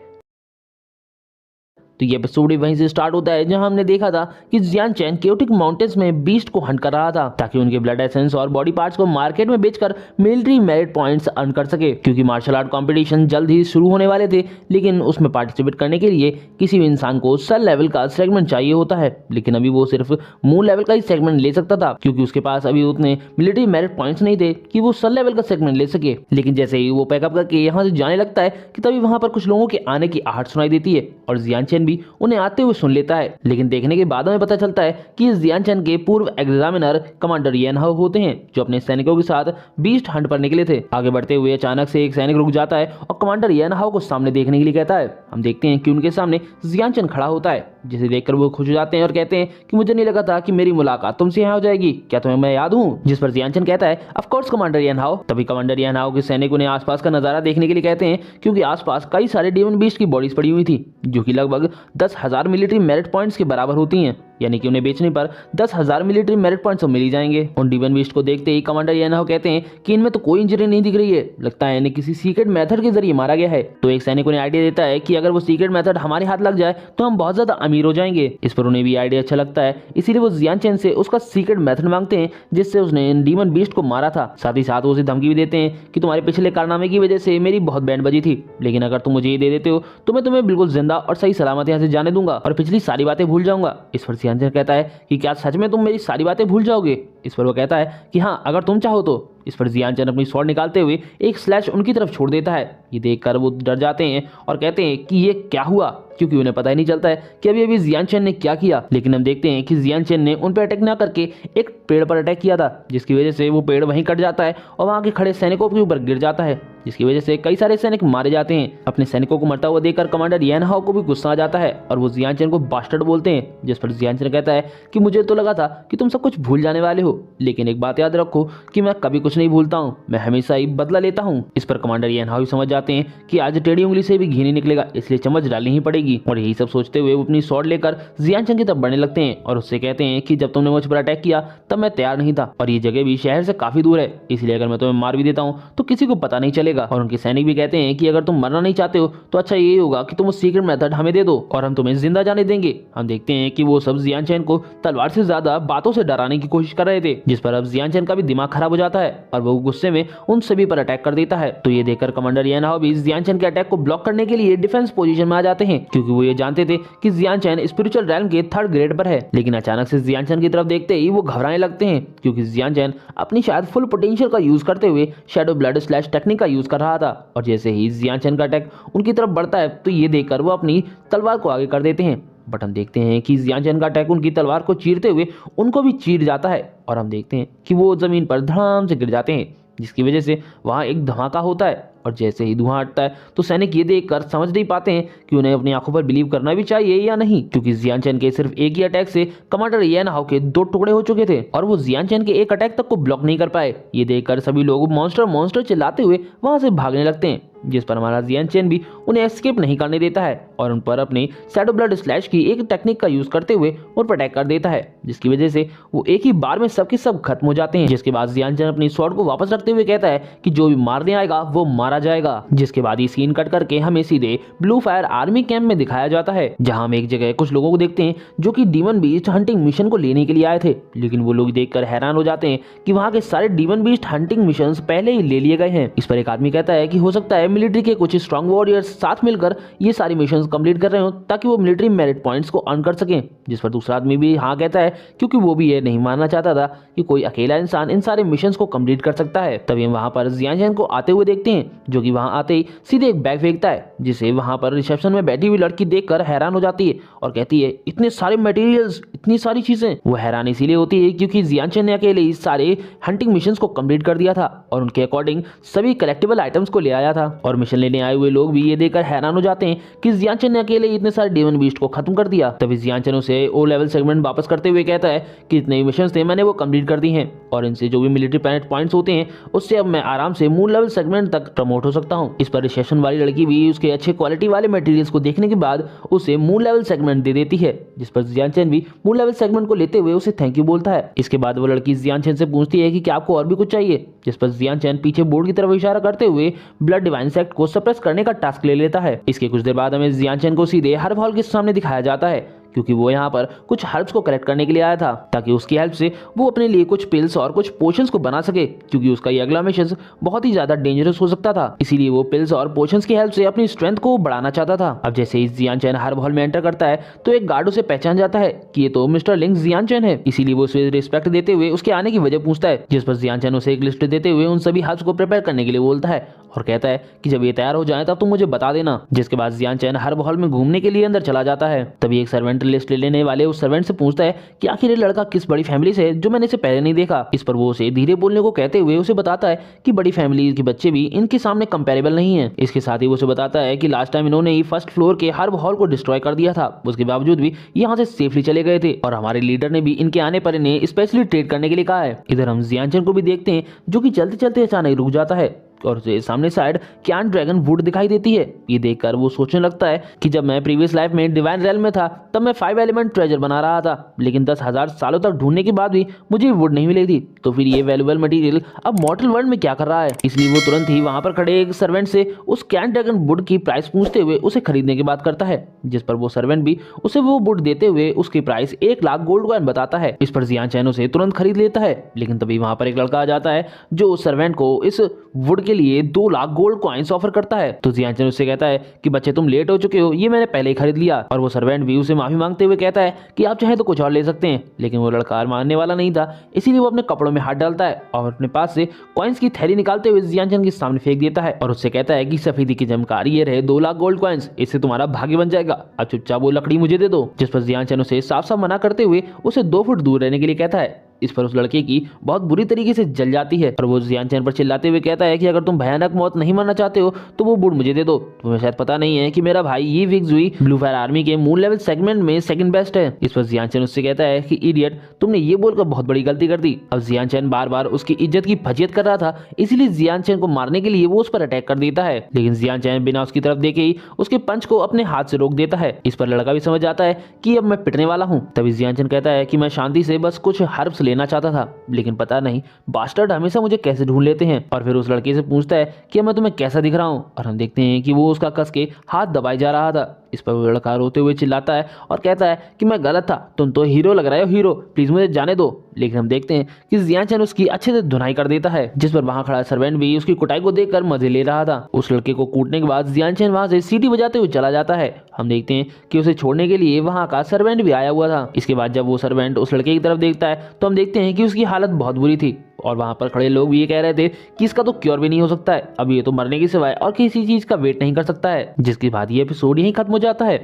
तो ये एपिसोड भी वहीं से स्टार्ट होता है जहां हमने देखा था कि जियान चैन केओटिक माउंटेन्स में बीस्ट को हंट कर रहा था ताकि उनके ब्लड एसेंस और बॉडी पार्ट्स को मार्केट में बेचकर मिलिट्री मेरिट पॉइंट्स अर्न कर सके, क्योंकि मार्शल आर्ट कंपटीशन जल्द ही शुरू होने वाले थे। लेकिन उसमें पार्टिसिपेट करने के लिए किसी भी इंसान को सन लेवल का सेगमेंट चाहिए होता है, लेकिन अभी वो सिर्फ मून लेवल का ही सेगमेंट ले सकता था, क्योंकि उसके पास अभी उतने मिलिट्री मेरिट पॉइंट्स नहीं थे कि वो सन लेवल का सेगमेंट ले सके। लेकिन जैसे ही वो पैकअप करके यहाँ से जाने लगता है कि तभी वहां पर कुछ लोगों के आने की आहट सुनाई देती है और जियान चैन भी उन्हें आते हुए सुन लेता है। लेकिन देखने के बाद हमें पता चलता है कि जियान चैन के पूर्व एग्जामिनर कमांडर येन हाओ होते हैं, जो अपने सैनिकों के साथ बीस्ट हंट पर निकले थे। आगे बढ़ते हुए अचानक से एक सैनिक रुक जाता है और कमांडर येन हाओ को सामने देखने के लिए कहता है। हम देखते हैं कि उनके सामने जियान चैन खड़ा होता है, जिसे देखकर वो खुश हो जाते हैं और कहते हैं कि मुझे नहीं लगा था कि मेरी मुलाकात तुमसे यहाँ हो जाएगी, क्या तुम्हें मैं याद हूँ? जिस पर जियान चैन कहता है ऑफ कोर्स कमांडर येन हाओ। तभी कमांडर येन हाओ के सैनिक उन्हें आसपास का नजारा देखने के लिए कहते हैं, क्योंकि आसपास कई सारे डीमन बीस्ट की बॉडीज पड़ी हुई थी, जो कि लगभग 10,000 मिलिट्री मेरिट पॉइंट्स के बराबर होती हैं, यानी कि उन्हें बेचने पर 10,000 मिलिट्री मेरिट पॉइंट्स तो मिल ही जाएंगे। उन डीमन बीस्ट को देखते ही कमांडर येन हाओ कहते हैं कि इनमें तो कोई इंजरी नहीं दिख रही है, लगता है इन्हें किसी सीक्रेट मेथड के जरिए मारा गया है। तो एक सैनिक उन्हें आइडिया देता है कि अगर वो सीक्रेट मेथड हमारे हाथ लग जाए तो हम बहुत ज्यादा अमीर हो जाएंगे। इस पर उन्हें भी आइडिया अच्छा लगता है, इसीलिए वो जियान चैन से उसका सीक्रेट मेथड मांगते हैं जिससे उसने इन डीमन बीस्ट को मारा था। साथ ही साथ वो उसे धमकी भी देते हैं कि तुम्हारे पिछले कारनामे की वजह से मेरी बहुत बैंड बजी थी, लेकिन अगर तुम मुझे ये दे देते हो तो मैं तुम्हें बिल्कुल जिंदा और सही सलामत यहाँ से जाने दूंगा और पिछली सारी बातें भूल जाऊंगा। इस पर जियान चैन कहता है कि क्या सच में तुम मेरी सारी बातें भूल जाओगे? इस पर वो कहता है कि हाँ, अगर तुम चाहो तो। इस पर जियान चैन अपनी स्वॉर्ड निकालते हुए एक स्लैश उनकी तरफ छोड़ देता है। ये देखकर वो डर जाते हैं और कहते हैं कि ये क्या हुआ, क्योंकि उन्हें पता ही नहीं चलता है कि अभी अभी जियान चैन ने क्या किया। लेकिन हम देखते हैं कि जियान चैन ने उन पर अटैक ना करके एक पेड़ पर अटैक किया था, जिसकी वजह से वो पेड़ वहीं कट जाता है और वहां के खड़े सैनिकों के ऊपर गिर जाता है, जिसकी वजह से कई सारे सैनिक मारे जाते हैं। अपने सैनिकों को मरता हुआ देखकर कमांडर येन हाओ को भी गुस्सा आ जाता है और वो जियान चैन को बास्टर्ड बोलते हैं। जिस पर जियान चैन कहता है कि मुझे तो लगा था कि तुम सब कुछ भूल जाने वाले हो, लेकिन एक बात याद रखो कि मैं कभी कुछ नहीं भूलता हूँ, मैं हमेशा ही बदला लेता हूँ। इस पर कमांडर येन हाओ समझ जाते हैं कि आज टेढ़ी उंगली से भी घी नहीं निकलेगा, इसलिए चम्मच डालनी ही पड़ेगी। और यही सब सोचते हुए वो अपनी स्वॉर्ड लेकर जियान चैन की तरफ बढ़ने लगते हैं और उससे कहते हैं कि जब तुमने मुझ पर अटैक किया तब मैं तैयार नहीं था और ये जगह भी शहर से काफी दूर है, इसलिए अगर मैं तुम्हें मार भी देता हूँ तो किसी को पता नहीं चलेगा। और उनके सैनिक भी कहते हैं कि अगर तुम मरना नहीं चाहते हो तो अच्छा यही होगा कि तुम उस सीक्रेट मेथड हमें दे दो और हम तुम्हें जिंदा जाने देंगे। हम देखते हैं कि वो सब जियान चैन को तलवार से ज्यादा बातों से डराने की कोशिश कर रहे थे, जिस पर अब जियान चैन का भी दिमाग खराब हो जाता है और वो गुस्से में उन सभी पर अटैक कर देता है। तो ये देखकर कमांडर येन हाओ भी जियान चैन के अटैक को ब्लॉक करने के लिए डिफेंस पोजीशन में आ जाते हैं, क्योंकि वो ये जानते थे कि जियान चैन स्पिरिचुअल रैल्म के 3rd ग्रेड पर है। लेकिन अचानक से जियान चैन की तरफ देखते ही वो घबराने लगते हैं, क्योंकि जियान चैन अपनी शायद फुल पोटेंशियल का यूज करते हुए शैडो ब्लड स्लैश टेक्निक का यूज कर रहा था। और जैसे ही जियान चैन का अटैक उनकी तरफ बढ़ता है तो ये देखकर वो अपनी तलवार को आगे कर देते हैं, बट हम देखते हैं कि जियान चैन का अटैक उनकी तलवार को चीरते हुए उनको भी चीर जाता है और हम देखते हैं कि वो जमीन पर धड़ाम से गिर जाते हैं, जिसकी वजह से वहां एक धमाका होता है। और जैसे ही धुआं हटता है तो सैनिक ये देखकर समझ नहीं पाते हैं कि उन्हें अपनी आंखों पर बिलीव करना भी चाहिए या नहीं, क्योंकि जियान चैन के सिर्फ एक ही अटैक से कमांडर येन हाओ के 2 टुकड़े हो चुके थे और वो जियान चैन के एक अटैक तक को ब्लॉक नहीं कर पाए। ये देखकर सभी लोग मॉन्स्टर मॉन्स्टर चिल्लाते हुए वहां से भागने लगते हैं, जिस पर हमारा जियान चैन भी उन्हें एस्केप नहीं करने देता है और उन पर अपने शैडो ब्लड स्लैश की एक टेक्निक का यूज करते हुए उन पर अटैक कर देता है, जिसकी वजह से वो एक ही बार में सबके सब खत्म हो जाते हैं। जिसके बाद जियान चैन अपनी स्वॉर्ड को वापस रखते हुए कहता है कि जो भी मारने आएगा वो मारा जाएगा। जिसके बाद ये सीन कट करके हमें सीधे ब्लू फायर आर्मी कैंप में दिखाया जाता है, जहां हम एक जगह कुछ लोगों को देखते हैं जो कि डीमन बीस्ट हंटिंग मिशन को लेने के लिए आए थे। लेकिन वो लोग देखकर हैरान हो जाते हैं कि वहां के सारे डीमन बीस्ट हंटिंग मिशंस पहले ही ले लिए गए हैं। इस पर एक आदमी कहता है कि हो सकता है मिलिट्री के कुछ स्ट्रॉन्ग वॉरियर्स साथ मिलकर ये सारी मिशंस कंप्लीट कर रहे हो ताकि वो मिलिट्री मेरिट पॉइंट्स को अर्न कर सकें। जिस पर दूसरा आदमी भी हाँ कहता है, क्योंकि वो भी ये नहीं मानना चाहता था कि कोई अकेला इंसान इन सारे मिशंस को कंप्लीट कर सकता है। तभी हम वहां पर जियान चैन को आते हुए देखते हैं, जो कि वहां आते ही सीधे एक बैग फेंकता है, जिसे वहां पर रिसेप्शन में बैठी हुई लड़की देखकर हैरान हो जाती है और कहती है इतने सारे मटेरियल्स, इतनी सारी चीजें। वो हैरान इसीलिए होती है क्योंकि जियान चैन ने अकेले ही सारे हंटिंग मिशंस को कंप्लीट कर दिया था और उनके अकॉर्डिंग सभी कलेक्टिबल आइटम्स को ले आया था। और मिशन लेने आए हुए लोग भी ये देखकर हैरान हो जाते हैं कि जियांचन ने अकेले इतने सारे डेमन बीस्ट को खत्म कर दिया। तभी जियांचन उसे ओ लेवल सेगमेंट वापस करते हुए कहता है कि इतने मिशन थे मैंने वो कंप्लीट कर दी हैं और इनसे जो भी मिलिट्री प्लैनेट पॉइंट्स होते हैं उससे अब मैं आराम से मून लेवल सेगमेंट तक प्रमोट हो सकता हूँ। इस पर रिसेप्शन वाली लड़की भी उसके अच्छे क्वालिटी वाले मटेरियल्स को देखने के बाद उसे मून लेवल सेगमेंट दे देती है, जिस पर जियांचन भी मून लेवल सेगमेंट को लेते हुए उसे थैंक यू बोलता है। इसके बाद वो लड़की जियांचन से पूछती है कि क्या आपको और भी कुछ चाहिए, जिस पर जियांचन पीछे बोर्ड की तरफ इशारा करते हुए ब्लड डिवाइन सेक्ट को सप्रेस करने का टास्क ले लेता है। इसके कुछ देर बाद हमें जियांचन को सीधे हर्ब हॉल के सामने दिखाया जाता है, क्योंकि वो यहाँ पर कुछ हर्ब्स को कलेक्ट करने के लिए आया था ताकि उसकी हेल्प से वो अपने लिए कुछ पिल्स और कुछ पोशंस को बना सके, क्योंकि उसका ये अगला मिशन बहुत ही ज्यादा डेंजरस हो सकता था। इसीलिए वो पिल्स और पोशंस की हेल्प से अपनी स्ट्रेंथ को बढ़ाना चाहता था। अब जैसे ही जियांचन हर्ब हॉल में एंटर करता है तो एक गार्ड उसे पहचान जाता है कि ये तो मिस्टर लिंग जियांचन है, इसीलिए वो उसे रिस्पेक्ट देते हुए उसके आने की वजह पूछता है, जिस पर जियांचन उसे एक लिस्ट देते हुए उन सभी हर्ब्स को प्रिपेयर करने के लिए बोलता है और कहता है कि जब ये तैयार हो जाए तब तुम मुझे बता देना। जिसके बाद जियांचन हर्ब हॉल में घूमने के लिए अंदर चला जाता है। तभी एक सर्वेंट लिस्ट लेने वाले उस सर्वेंट से पूछता है कि आखिर ये लड़का किस बड़ी फैमिली से है जो मैंने इसे पहले नहीं देखा। इस पर वो उसे धीरे बोलने को कहते हुए उसे बताता है कि बड़ी फैमिली के बच्चे भी इनके सामने कंपेरेबल नहीं है। इसके साथ ही वो उसे बताता है कि लास्ट टाइम इन्होंने ही फर्स्ट फ्लोर के हर्ब हॉल को डिस्ट्रॉय कर दिया था, उसके बावजूद भी यहाँ से सेफली चले गए थे और हमारे लीडर ने भी इनके आने पर इन्हें स्पेशली ट्रेड करने के लिए कहा है। इधर हम जियांचन को भी देखते हैं जो कि चलते चलते अचानक रुक जाता है और उसे सामने साइड क्यान ड्रैगन वुड दिखाई देती है। ये देखकर वो सोचने लगता है कि जब मैं प्रीवियस लाइफ में डिवाइन रेल में था तब मैं 5 एलिमेंट ट्रेजर बना रहा था, लेकिन 10,000 सालों तक ढूंढने के बाद भी मुझे वुड नहीं मिली थी, तो फिर ये वैल्यूएबल मटेरियल अब मॉर्टल वर्ल्ड में क्या कर रहा है। इसलिए वो तुरंत ही वहां पर खड़े एक सर्वेंट से उस क्यान ड्रैगन वुड की प्राइस पूछते हुए उसे खरीदने की बात करता है, जिस पर वो सर्वेंट भी उसे वो वुड देते हुए उसकी प्राइस 1 लाख गोल्ड कॉइन बताता है। इस पर जियांचन उसे तुरंत खरीद लेता है, लेकिन तभी वहां पर एक लड़का आ जाता है जो उस सर्वेंट को इस वुड के लिए 2 लाख गोल्ड कॉइन्स ऑफर करता है। तो जियांचन उससे कहता है कि बच्चे तुम लेट हो चुके हो, ये मैंने पहले ही खरीद लिया। और वो सर्वेंट भी उसे माफी मांगते हुए कहता है कि आप चाहे तो कुछ और ले सकते हैं, लेकिन वो लड़का मानने वाला नहीं था, इसीलिए वो अपने कपड़ों में हाथ डालता है और अपने पास से कॉइन्स की थैली निकालते हुए जियांचन के सामने फेंक देता है और उससे कहता है कि सफेदी की चमकारी ये रहे 2 लाख गोल्ड कॉइन्स, इससे तुम्हारा भाग्य बन जाएगा, अब चुपचाप वो लकड़ी मुझे दे दो। जिस पर जियांचन उसे साफ साफ मना करते हुए उसे 2 फुट दूर रहने के लिए कहता है। इस पर उस लड़के की बहुत बुरी तरीके से जल जाती है और वो जियांचन पर चिल्लाते हुए कहता है कि अगर तुम भयानक मौत नहीं मरना चाहते हो तो वो वुड मुझे दे दो। तुम्हें शायद पता नहीं है कि मेरा भाई ये विक्सुई ब्लू फायर आर्मी के मून लेवल सेगमेंट में सेकंड बेस्ट है। इस पर जियांचन उससे कहता है कि इडियट, तुमने ये बोलकर बहुत बड़ी गलती कर दी। अब जियांचन बार बार उसकी इज्जत की फजीयत कर रहा था, इसीलिए जियांचन को मारने के लिए वो उस पर अटैक कर देता है, लेकिन जियांचन बिना उसकी तरफ देखे ही उसके पंच को अपने हाथ से रोक देता है। इस पर लड़का भी समझ जाता है कि अब मैं पिटने वाला हूँ। तभी जियांचन कहता है कि मैं शांति से बस कुछ हर्ब्स लेना चाहता था, लेकिन पता नहीं बास्टर्ड हमेशा मुझे कैसे ढूंढ लेते हैं। और फिर उस लड़के से पूछता है कि मैं तुम्हें कैसा दिख रहा हूँ और हम देखते हैं कि वो उसका कस के हाथ दबाए जा रहा था। इस पर वो लड़का रोते हुए चिल्लाता है और कहता है कि मैं गलत था, तुम तो हीरो लग रहे हो हीरो, प्लीज मुझे जाने दो। लेकिन हम देखते हैं कि जियांचन उसकी अच्छे से धुनाई कर देता है, जिस पर वहां खड़ा सर्वेंट भी उसकी कुटाई को देखकर मजे ले रहा था। उस लड़के को कूटने के बाद जियांचन वहां से सीटी बजाते हुए चला जाता है। हम देखते हैं कि उसे छोड़ने के लिए वहां का सर्वेंट भी आया हुआ था। इसके बाद जब वो सर्वेंट उस लड़के की तरफ देखता है तो हम देखते हैं कि उसकी हालत बहुत बुरी थी और वहां पर खड़े लोग भी ये कह रहे थे कि इसका तो क्योर भी नहीं हो सकता है, अब ये तो मरने के सिवाय और किसी चीज का वेट नहीं कर सकता है। जिसके बाद ये एपिसोड यहीं खत्म हो जाता है।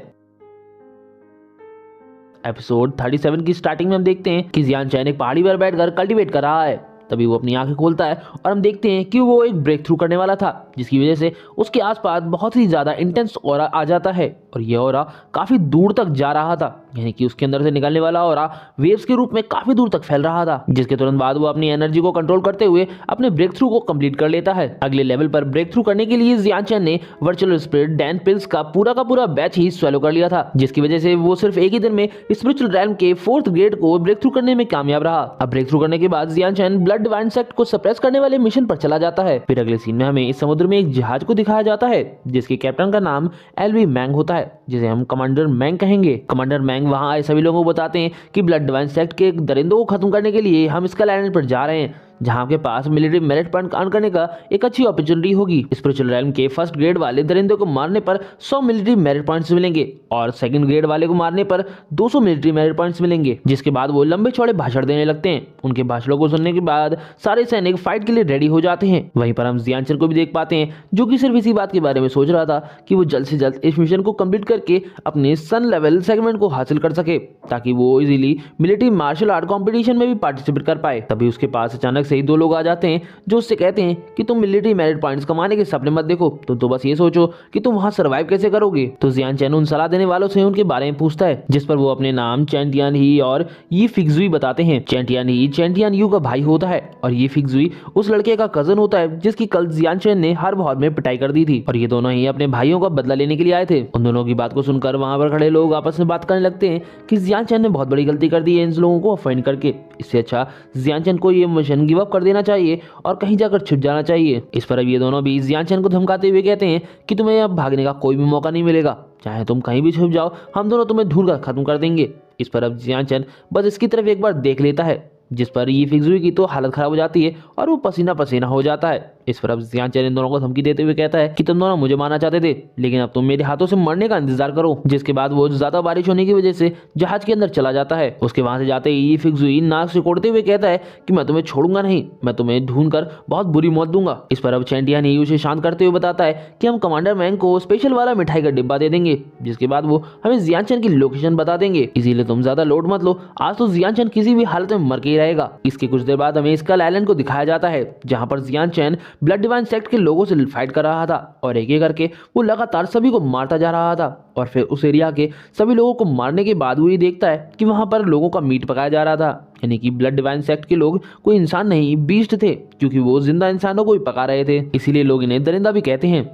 एपिसोड 37 की स्टार्टिंग में हम देखते हैं कि जियांचन एक पहाड़ी पर बैठकर कल्टीवेट कर रहा है। तभी वो अपनी आंखें खोलता है और हम देखते हैं कि वो एक ब्रेक थ्रू करने वाला था, जिसकी वजह से उसके आसपास बहुत ही ज्यादा इंटेंस ऑरा आ जाता है और ये ऑरा काफी दूर तक जा रहा था, यानी कि उसके अंदर से निकलने वाला ऑरा वेव्स के रूप में काफी दूर तक फैल रहा था। जिसके तुरंत बाद वो अपनी एनर्जी को कंट्रोल करते हुए अपने ब्रेक थ्रू को कंप्लीट कर लेता है। अगले लेवल पर ब्रेक थ्रू करने के लिए जियांचन ने वर्चुअल स्पिरिट डैन पिल्स का पूरा बैच ही स्वेलो कर लिया था, जिसकी वजह से वो सिर्फ एक ही दिन में स्पिरिचुअल रैल्म के 4th ग्रेड को ब्रेक थ्रू करने में कामयाब रहा। अब ब्रेक थ्रू करने के बाद जियांचन ब्लड डिवाइन सेक्ट को सप्रेस करने वाले मिशन पर चला जाता है। फिर अगले सीन में हमें इस समुद्र में एक जहाज को दिखाया जाता है जिसके कैप्टन का नाम एलवी मैंग होता है, जिसे हम कमांडर मैंग कहेंगे। कमांडर मैंग वहां आए सभी लोगों को बताते हैं कि ब्लड डिवाइन सेक्ट के दरिंदों को खत्म करने के लिए हम स्कल आइलैंड पर जा रहे हैं, जहां के पास मिलिट्री मेरिट पॉइंट अर्न करने का एक अच्छी अपॉर्चुनिटी होगी। स्पिरिचुअल रैल्म के 1st ग्रेड वाले दरिंदों को मारने पर 100 मिलिट्री मेरिट पॉइंट्स मिलेंगे और 2nd ग्रेड वाले को मारने पर 200 मिलिट्री मेरिट पॉइंट्स मिलेंगे। जिसके बाद वो लंबे चौड़े भाषण देने लगते हैं। उनके भाषणों को सुनने के बाद सारे सैनिक फाइट के लिए रेडी हो जाते हैं। वहीं पर हम जियांचन को भी देख पाते हैं जो कि सिर्फ इसी बात के बारे में सोच रहा था कि वो जल्द से जल्द इस मिशन को कंप्लीट करके अपने सन लेवल सेगमेंट को हासिल कर सके, ताकि वो easily military martial art competition में भी पार्टिसिपेट कर पाए। तभी उसके पास अचानक से ही 2 लोग आ जाते हैं जो उससे कहते हैं कि तुम मिलिट्री मेरिट पॉइंट्स कमाने के सपने मत देखो, तुम तो बस ये सोचो कि तुम वहां सर्वाइव कैसे करोगे। तो जियान चैन उन सलाह देने वालों से उनके बारे में पूछता है, जिस पर वो अपने नाम चैन टियान ही और यी फिक्जुई बताते हैं। चैन टियान ही चैन टियान यू का भाई होता है और ये फिक्जुई उस लड़के का कजन होता है जिसकी कल जियान चैन ने हर बहुत में पिटाई कर दी थी, और ये दोनों ही अपने भाइयों का बदला लेने के लिए आए थे। उन दोनों की बात को सुनकर वहां पर खड़े लोग आपस में बात करने लगते हैं कि जियान चैन ने बहुत बड़ी गलती कर दी है इन लोगों को ऑफेंड करके। इससे अच्छा जियान चैन को ये मिशन गिव अप कर देना चाहिए और कहीं जाकर छिप जाना चाहिए। इस पर अब ये दोनों भी जियान चैन को धमकाते हुए कहते हैं कि तुम्हें अब भागने का कोई भी मौका नहीं मिलेगा, चाहे तुम कहीं भी छुप जाओ, हम दोनों तुम्हें ढूंढ कर खत्म कर देंगे। इस पर अब जियान चैन बस इसकी तरफ एक बार देख लेता है, जिस पर ये फिक्जुई की तो हालत खराब हो जाती है और वो पसीना पसीना हो जाता है। इस पर अब जियान चैन इन दोनों को धमकी देते हुए कहता है कि तुम दोनों मुझे मारना चाहते थे, लेकिन अब तुम मेरे हाथों से मरने का इंतजार करो। जिसके बाद वो ज्यादा बारिश होने की वजह से जहाज के अंदर चला जाता है। उसके वहां से जाते ही ये फिक्जुई नाक से कोड़ते हुए कहता है कि मैं तुम्हें छोड़ूंगा नहीं, मैं तुम्हें ढूंढ कर बहुत बुरी मौत दूंगा। इस पर अब चैन टियान ही उसे शांत करते हुए बताता है कि हम कमांडर मैंग को स्पेशल वाला मिठाई का डिब्बा दे देंगे, जिसके बाद वो हमें जियान चैन की लोकेशन बता देंगे, इसीलिए तुम ज्यादा लोड मत लो, आज तो जियान चैन किसी भी हालत में मर के ही रहेगा। इसके कुछ देर बाद हमें स्कल आइलैंड को दिखाया जाता है, जहां पर जियान चैन ब्लड डिवाइन सेक्ट के लोगों से फाइट कर रहा था और एक एक करके वो लगातार सभी को मारता जा रहा था। और फिर उस एरिया के सभी लोगों को मारने के बाद वो ये देखता है कि वहां पर लोगों का मीट पकाया जा रहा था, यानी कि ब्लड डिवाइन सेक्ट के लोग कोई इंसान नहीं बीस्ट थे, क्योंकि वो जिंदा इंसानों को ही पका रहे थे, इसीलिए लोग इन्हें दरिंदा भी कहते हैं।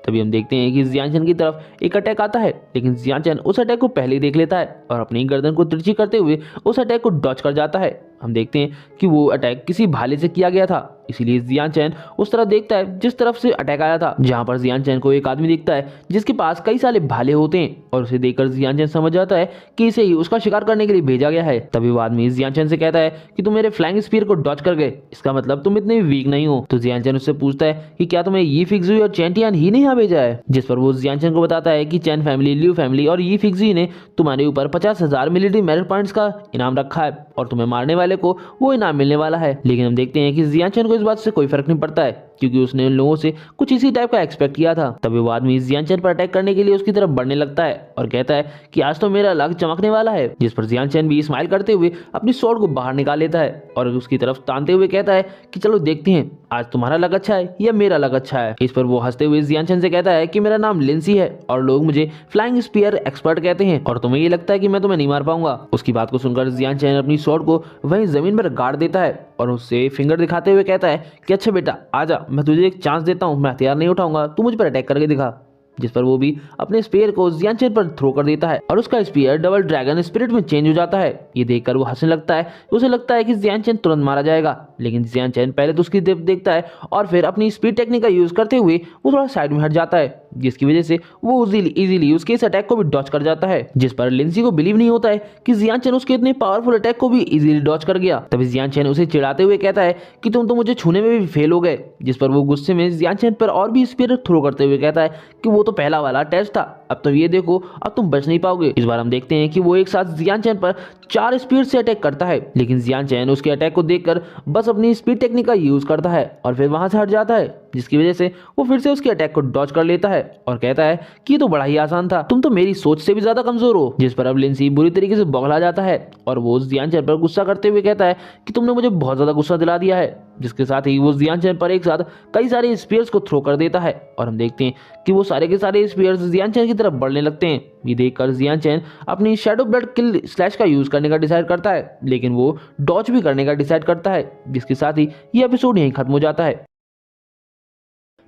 तभी हम देखते हैं कि जियान चैन की तरफ एक अटैक आता है, लेकिन जियान चैन उस अटैक को पहले ही देख लेता है और अपनी गर्दन को तिरछी करते हुए उस अटैक को डॉच कर जाता है। हम देखते हैं कि वो अटैक किसी भाले से किया गया था, इसीलिए जियान चैन उस तरफ देखता है जिस तरफ से अटैक आया था, जहां पर जियान चैन को एक आदमी दिखता है जिसके पास कई सारे भाले होते हैं, और उसे देखकर जियान चैन समझ जाता है कि इसे ही उसका शिकार करने के लिए भेजा गया है। तभी वो आदमी जियान चैन से कहता है कि तुम मेरे फ्लाइंग स्पीयर को डॉच कर गए, इसका मतलब तुम इतने वीक नहीं हो। तो जियान चैन उससे पूछता है कि क्या तुम्हें यी फिक्जुई और चैन टियान ही नहीं यहाँ भेजा है, जिस पर वो जियान चैन को बताता है कि चैन फैमिली, लियू फैमिली और यी फिक्जुई ने तुम्हारे ऊपर 50,000 मिलिट्री मेरिट पॉइंट्स का इनाम रखा है और तुम्हें मारने वाले को वो इनाम मिलने वाला है। लेकिन हम देखते हैं कि जियान चैन को इस बात से कोई फर्क नहीं पड़ता है, क्योंकि उसने उन लोगों से कुछ इसी टाइप का एक्सपेक्ट किया था। तभी वो आदमी जियान चैन पर अटैक करने के लिए उसकी तरफ बढ़ने लगता है और कहता है कि आज तो मेरा लक चमकने वाला है, जिस पर जियान चैन भी स्माइल करते हुए अपनी स्वॉर्ड को बाहर निकाल लेता है और उसकी तरफ तानते हुए कहता है कि चलो देखते हैं आज तुम्हारा लक अच्छा है या मेरा लक अच्छा है। इस पर वो हंसते हुए जियान चैन से कहता है कि मेरा नाम लिंसी है और लोग मुझे फ्लाइंग स्पीयर एक्सपर्ट कहते हैं, और तुम्हें ये लगता है कि मैं तुम्हें नहीं मार पाऊंगा। उसकी बात को सुनकर जियान चैन अपनी स्वॉर्ड को वहीं जमीन पर गाड़ देता है और उससे फिंगर दिखाते हुए कहता है कि अच्छा बेटा आजा, मैं तुझे एक चांस देता हूँ, मैं हथियार नहीं उठाऊंगा, तू मुझ पर अटैक करके दिखा। जिस पर वो भी अपने स्पीयर को जियान चैन पर थ्रो कर देता है और उसका स्पीयर डबल ड्रैगन स्पिरिट में चेंज हो जाता है। ये देखकर वो हंसने लगता है, उसे लगता है कि जियान चैन तुरंत मारा जाएगा, लेकिन जियान चैन पहले तो उसकी तरफ देखता है और फिर अपनी स्पीड टेक्निक का यूज करते हुए वो थोड़ा साइड में हट जाता है, जिसकी वजह से वो इजीली उसके इस अटैक को भी डॉच कर जाता है। जिस पर लिंसी को बिलीव नहीं होता है कि जियान चैन उसके इतने पावरफुल अटैक को भी इजीली डॉच कर गया। तभी जियान चैन उसे चिढ़ाते हुए कहता है कि तुम तो मुझे छूने में भी फेल हो गए, जिस पर वो गुस्से में जियान चैन पर और भी स्पीयर थ्रो करते हुए कहता है कि वो तो पहला वाला टेस्ट था, अब तो ये देखो अब तुम बच नहीं पाओगे। इस बार हम देखते हैं कि वो एक साथ जियान चैन पर 4 स्पीड से अटैक करता है, लेकिन जियान चैन उसके अटैक को देखकर बस अपनी स्पीड टेक्निक का यूज करता है और फिर वहां से हट जाता है, जिसकी वजह से वो फिर से उसके अटैक को डॉच कर लेता है और कहता है कि ये तो बड़ा ही आसान था, तुम तो मेरी सोच से भी ज्यादा कमजोर हो। जिस पर अब लिंसी बुरी तरीके से बौखला जाता है और वो जियान चैन पर गुस्सा करते हुए कहता है कि तुमने मुझे बहुत ज्यादा गुस्सा दिला दिया है, जिसके साथ ही वो जियान चैन पर एक साथ कई सारे स्पीयर्स को थ्रो कर देता है और हम देखते हैं कि वो सारे के सारे स्पीयर्स जियान चैन की तरफ बढ़ने लगते हैं। ये देखकर जियान चैन अपनी शैडो ब्लड किल स्लैश का यूज करने का डिसाइड करता है, लेकिन वो डॉच भी करने का डिसाइड करता है, जिसके साथ ही ये एपिसोड यहीं खत्म हो जाता है।